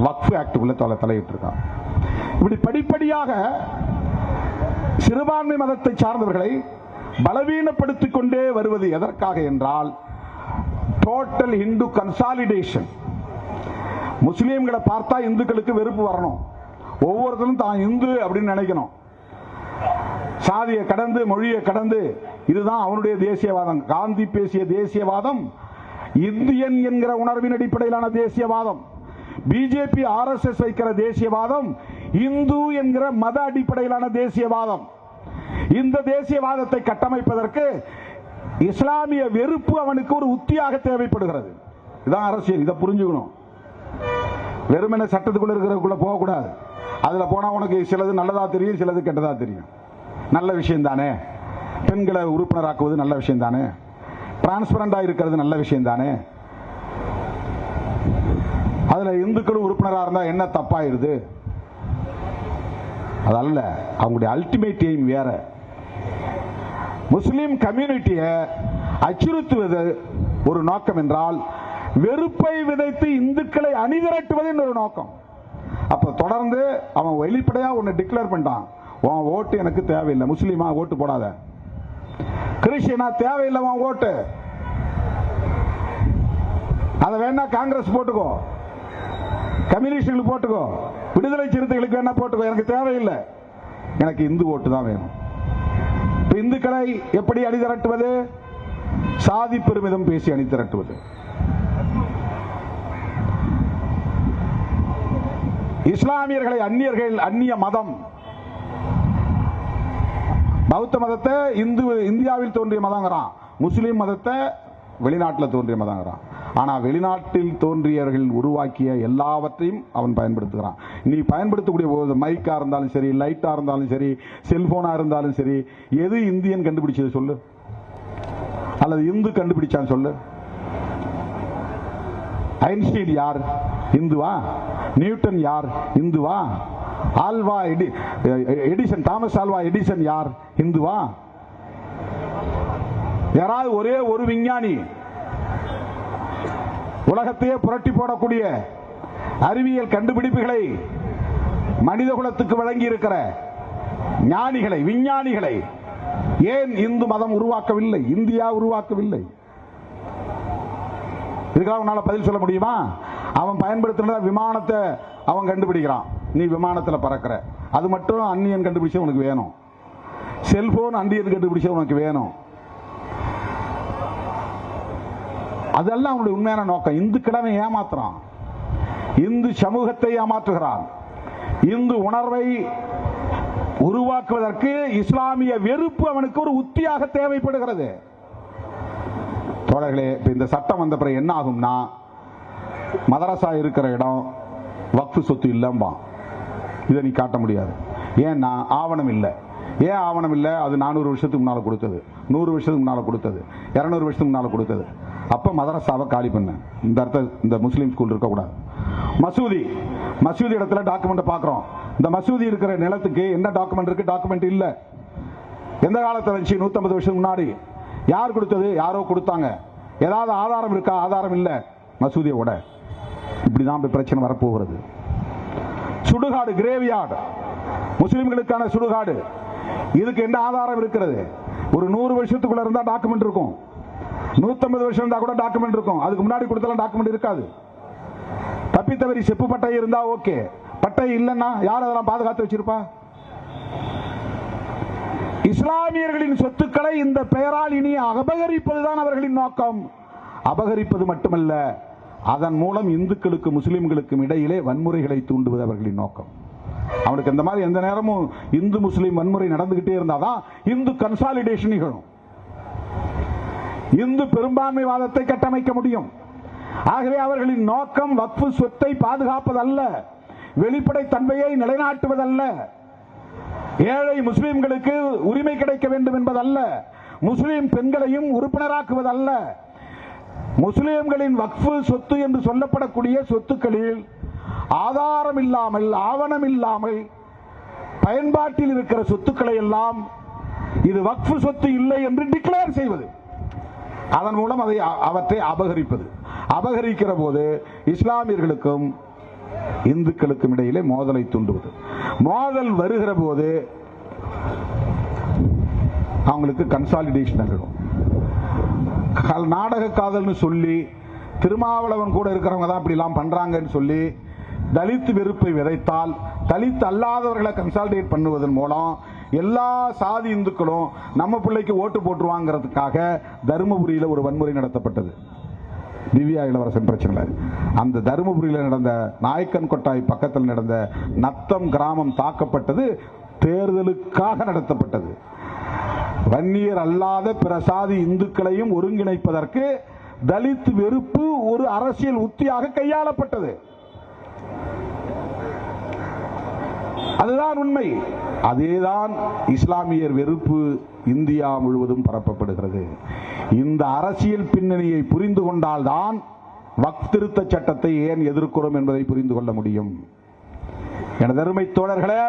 வக்ஃப் ஆக்டுக்குள்ள தலையிட்டு இருக்கான். இப்படி படிப்படியாக சிறுபான்மை மதத்தை சார்ந்தவர்களை பலவீனப்படுத்திக் கொண்டே வருவது எதற்காக என்றால், டோட்டல் இந்து கன்சாலிடேஷன். முஸ்லீம்களை பார்த்தா இந்துக்களுக்கு வெறுப்பு வரணும். ஒவ்வொருத்தரும் தான் இந்து அப்படின்னு நினைக்கணும். சாதியை கடந்து, மொழியை கடந்து, இதுதான் அவனுடைய தேசியவாதம். காந்தி பேசிய தேசியவாதம் இந்தியன் என்கிற உணர்வின் அடிப்படையிலான தேசியவாதம். பிஜேபி ஆர்எஸ்எஸ் வைக்கிற தேசியவாதம் இந்து என்கிற மத அடிப்படையிலான தேசியவாதம். இந்த தேசியவாதத்தை கட்டமைப்பதற்கு இஸ்லாமிய வெறுப்பு அவனுக்கு ஒரு உத்தியாக தேவைப்படுகிறது. இதான் அரசியல். இதை புரிஞ்சுக்கணும். வெறுமனே சட்டத்துக்குள்ள இருக்கிறதுக்குள்ள போகக்கூடாது. அதுல போனா உனக்கு சிலது நல்லதா தெரியும், சிலது கெட்டதா தெரியும். நல்ல விஷயம் தானே, பெண்களை உறுப்பினராக்குவது நல்ல விஷயம் தானே, டிரான்ஸ்பரண்டா இருக்கிறது நல்ல விஷயம் தானே, அதுல இந்துக்களும் உறுப்பினராக இருந்தா என்ன தப்பாயிருது? அதல்ல, அவங்களுடைய அல்டிமேட் எய்ம் வேற. முஸ்லிம் கம்யூனிட்டியை அச்சுறுத்துவது ஒரு நோக்கம் என்றால், வெறுப்பை விதைத்து இந்துக்களை அணிதிரட்டுவது ஒரு நோக்கம். அப்ப தொடர்ந்து அவன் வெளிப்படையா ஒன்னு டிக்ளேர் பண்ணிட்டான், உன் ஓட்டு எனக்கு தேவையில்லை, முஸ்லீமா ஓட்டு போடாத, கிறிஸ்டியனா தேவையில்லை உன் ஓட்டு, அதை வேணா காங்கிரஸ் போட்டுக்கோ, கம்யூனிஸ்டுகளுக்கு போட்டுக்கோ, விடுதலை சிறுத்தைகளுக்கு வேணா போட்டுக்கோ, எனக்கு தேவையில்லை, எனக்கு இந்து ஓட்டு தான் வேணும். இந்துக்களை எப்படி அணி திரட்டுவது? சாதி பெருமிதம் பேசி அணி திரட்டுவது. இஸ்லாமியர்களை அந்நியர்கள், அந்நிய மதம், பௌத்த மதத்தை இந்தியாவில் தோன்றிய மதங்கிறான், முஸ்லிம் மதத்தை வெளிநாட்டில் தோன்றிய மதங்கிறான். ஆனா வெளிநாட்டில் தோன்றியவர்கள் உருவாக்கிய எல்லாவற்றையும் அவன் பயன்படுத்துகிறான். நீ பயன்படுத்தக்கூடிய போது மைக்கா இருந்தாலும் சரி, லைட்டா இருந்தாலும் சரி, செல்போனா இருந்தாலும் சரி, எது இந்தியன் கண்டுபிடிச்சது சொல்லு, அல்லது இந்து கண்டுபிடிச்சான்னு சொல்லு. ஐன்ஸ்டீன் யார்? இந்துவா? நியூட்டன் யார்? இந்துவா? Alva Edison, Thomas Alva Edison யார்? இந்துவா? யாராவது ஒரே ஒரு விஞ்ஞானி, உலகத்தையே புரட்டி போடக்கூடிய அறிவியல் கண்டுபிடிப்புகளை மனித குலத்துக்கு வழங்கி இருக்கிற ஞானிகளை, விஞ்ஞானிகளை ஏன் இந்து மதம் உருவாக்கவில்லை, இந்தியா உருவாக்கவில்லை? இதுக்காக உன்னால பதில் சொல்ல முடியுமா? அவன் பயன்படுத்தின விமானத்தை அவன் கண்டுபிடிக்கிறான், நீ விமானத்தில் பறக்கிற, அது மட்டும் அந்நியன் கண்டுபிடிச்ச உனக்கு வேணும். செல்போன் அந்நியன் கண்டுபிடிச்ச உனக்கு வேணும். அதெல்லாம் அவனுடைய உண்மையான நோக்கம். இந்து கிழமை ஏமாத்துறான், இந்து சமூகத்தை ஏமாற்றுகிறான். இந்து உணர்வை உருவாக்குவதற்கு இஸ்லாமிய வெறுப்பு அவனுக்கு ஒரு உத்தியாக தேவைப்படுகிறது. தோழர்களே, இந்த சட்டம் வந்த பிறகு என்ன ஆகும்னா, மதரசா இருக்கிற இடம் வக்ஃப் சொத்து இல்லம்பா, இதை நீ காட்ட முடியாது. ஏன்னா ஆவணம் இல்லை. ஏன் ஆவணம் இல்லை? அது 400 வருஷத்துக்கு முன்னால கொடுத்தது, 100 வருஷத்துக்கு முன்னால கொடுத்தது, 200 வருஷத்துக்கு முன்னால கொடுத்தது. அப்ப மதரசாவை காலி பண்ண, இந்த அர்த்தம் இந்த முஸ்லீம் ஸ்கூல் இருக்கக்கூடாது. மசூதி இடத்துல டாக்குமெண்ட் பார்க்கிறோம். இந்த மசூதி இருக்கிற நிலத்துக்கு என்ன டாக்குமெண்ட் இருக்கு? டாக்குமெண்ட் இல்ல. எந்த காலத்தில் இருந்துச்சு? 150 வருஷம் முன்னாடி. யார் கொடுத்தது? யாரோ கொடுத்தாங்க. ஏதாவது ஆதாரம் இருக்கா? ஆதாரம் இல்ல. மசூதியை விட இப்படிதான் பிரச்சனை வரப்போகிறது. சுடுகாடு, கிரேவியார்டு, முஸ்லிம்களுக்கான சுடுகாடு, இதுக்கு என்ன ஆதாரம் இருக்கிறது? ஒரு 100 வருஷத்துக்குள்ள இருந்தா டாக்குமெண்ட் இருக்கும், 150 வருஷம் இருந்தா கூட டாக்குமெண்ட் இருக்கும். அதுக்கு முன்னாடி கொடுத்தாலும் டாக்குமெண்ட் இருக்காது. தப்பி தவறி செப்பு பட்டை இருந்தா ஓகே, பட்டை இல்லைன்னா யார் அதெல்லாம் பாதுகாத்து வச்சிருப்பா? இஸ்லாமியர்களின் சொத்துக்களை இந்த பெயரால் இனி அபகரிப்பதுதான் அவர்களின் நோக்கம். அபகரிப்பது மட்டுமல்ல, அதன் மூலம் இந்துக்களுக்கு முஸ்லிம்களுக்கும் இடையிலே வன்முறைகளை தூண்டுவது அவர்களின் நோக்கம். அவனுக்கு இந்த மாதிரி எந்த நேரமும் இந்து முஸ்லிம் வன்முறை நடந்துகிட்டே இருந்தாதான் இந்து கன்சாலிடேஷன் நிகழும், இந்து பெரும்பான்மைவாதத்தை கட்டமைக்க முடியும். ஆகவே அவர்களின் நோக்கம் வக்ஃப் சொத்தை பாதுகாப்பதல்ல, வெளிப்படை தன்மையை நிலைநாட்டுவதல்ல, ஏழை முஸ்லிம்களுக்கு உரிமை கிடைக்க வேண்டும் என்பதல்ல, முஸ்லிம் பெண்களையும் உறுப்பினராக்குவதல்ல. முஸ்லிம்களின் வக்ஃப் சொத்து என்று சொல்லப்படக்கூடிய சொத்துக்களில் ஆதாரம் இல்லாமல், ஆவணம் இல்லாமல் பயன்பாட்டில் இருக்கிற சொத்துக்களை எல்லாம் இது வக்ஃப் சொத்து இல்லை என்று டிக்ளேர் செய்வது, அதன் மூலம் அவற்றை அபகரிப்பது. அபகரிக்கிற போது இஸ்லாமியர்களுக்கும் இந்துக்களுக்கும் இடையிலே மோதலை தூண்டுவது. மோதல் வருகிற போது அவங்களுக்கு கன்சாலிடேஷன் ஆகிடும். நாடக காதல்னு சொல்லி திருமாவளவன் கூட இருக்கிறவங்க தான் இப்படி எல்லாம் பண்றாங்கன்னு சொல்லி தலித் வெறுப்பை விதைத்தால், தலித் அல்லாதவர்களை கன்சாலிடேட் பண்ணுவதன் மூலம் எல்லா சாதி இந்துக்களும் நம்ம பிள்ளைக்கு ஓட்டு போட்டுருவாங்கிறதுக்காக தருமபுரியில் ஒரு வன்முறை நடத்தப்பட்டது. திவ்யா இளவரசன் பிரச்சனை. அந்த தருமபுரியில் நடந்த நாயக்கன் கொட்டாய் பக்கத்தில் நடந்த நத்தம் கிராமம் தாக்கப்பட்டது தேர்தலுக்காக நடத்தப்பட்டது. வன்னியர் அல்லாத பிற சாதி இந்துக்களையும் ஒருங்கிணைப்பதற்கு தலித் வெறுப்பு ஒரு அரசியல் உத்தியாக கையாளப்பட்டது. அதுதான் உண்மை. அதேதான் இஸ்லாமியர் வெறுப்பு இந்தியா முழுவதும் பரப்பப்படுகிறது. இந்த அரசியல் பின்னணியை புரிந்து கொண்டால்தான் வக்ஃப் திருத்த சட்டத்தை ஏன் எதிர்க்கிறோம் என்பதை புரிந்து கொள்ள முடியும். எனது அருமை தோழர்களே,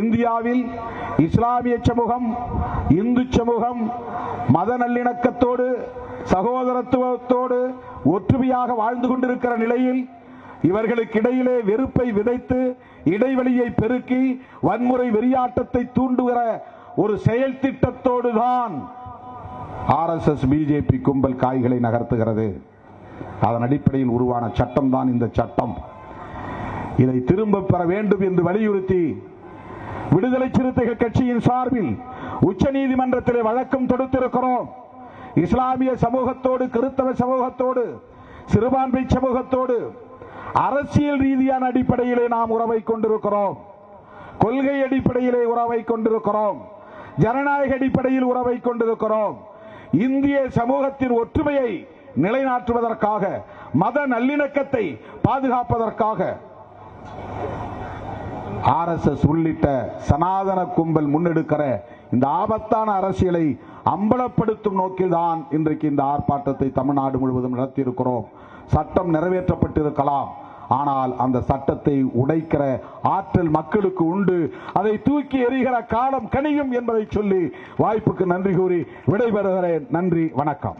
இந்தியாவில் இஸ்லாமிய சமூகம், இந்து சமூகம் மத நல்லிணக்கத்தோடு, சகோதரத்துவத்தோடு ஒற்றுமையாக வாழ்ந்து கொண்டிருக்கிற நிலையில் இவர்களுக்கு இடையிலே வெறுப்பை விதைத்து இடைவெளியை பெருக்கி வன்முறை வெறியாட்டத்தை தூண்டுகிற ஒரு செயல் திட்டத்தோடு தான் RSS பிஜேபி கும்பல் காய்களை நகர்த்துகிறது. அதன் அடிப்படையில் உருவான சட்டம் தான் இந்த சட்டம். இதை திரும்ப பெற வேண்டும் என்று வலியுறுத்தி விடுதலை சிறுத்தைகள் கட்சியின் சார்பில் உச்ச நீதிமன்றத்திலே வழக்கம் தொடுத்திருக்கிறோம். இஸ்லாமிய சமூகத்தோடு, கிறிஸ்தவ சமூகத்தோடு, சிறுபான்மை சமூகத்தோடு அரசியல் ரீதியான அடிப்படையிலே நாம் உறவை கொண்டிருக்கிறோம். கொள்கை அடிப்படையிலே உறவை கொண்டிருக்கிறோம். ஜனநாயக அடிப்படையில் உறவை கொண்டிருக்கிறோம். இந்திய சமூகத்தின் ஒற்றுமையை நிலைநாட்டுவதற்காக, மத நல்லிணக்கத்தை பாதுகாப்பதற்காக RSS உள்ளிட்ட சனாதன கும்பல் முன்னெடுக்கிற இந்த ஆபத்தான அரசியலை அம்பலப்படுத்தும் நோக்கில்தான் இன்றைக்கு இந்த ஆர்ப்பாட்டத்தை தமிழ்நாடு முழுவதும் நடத்தியிருக்கிறோம். சட்டம் நிறைவேற்றப்பட்டிருக்கலாம், ஆனால் அந்த சட்டத்தை உடைக்கிற ஆற்றல் மக்களுக்கு உண்டு. அதை தூக்கி எறிகிற காலம் கனியும் என்பதை சொல்லி வாய்ப்புக்கு நன்றி கூறி விடைபெறுகிறேன். நன்றி, வணக்கம்.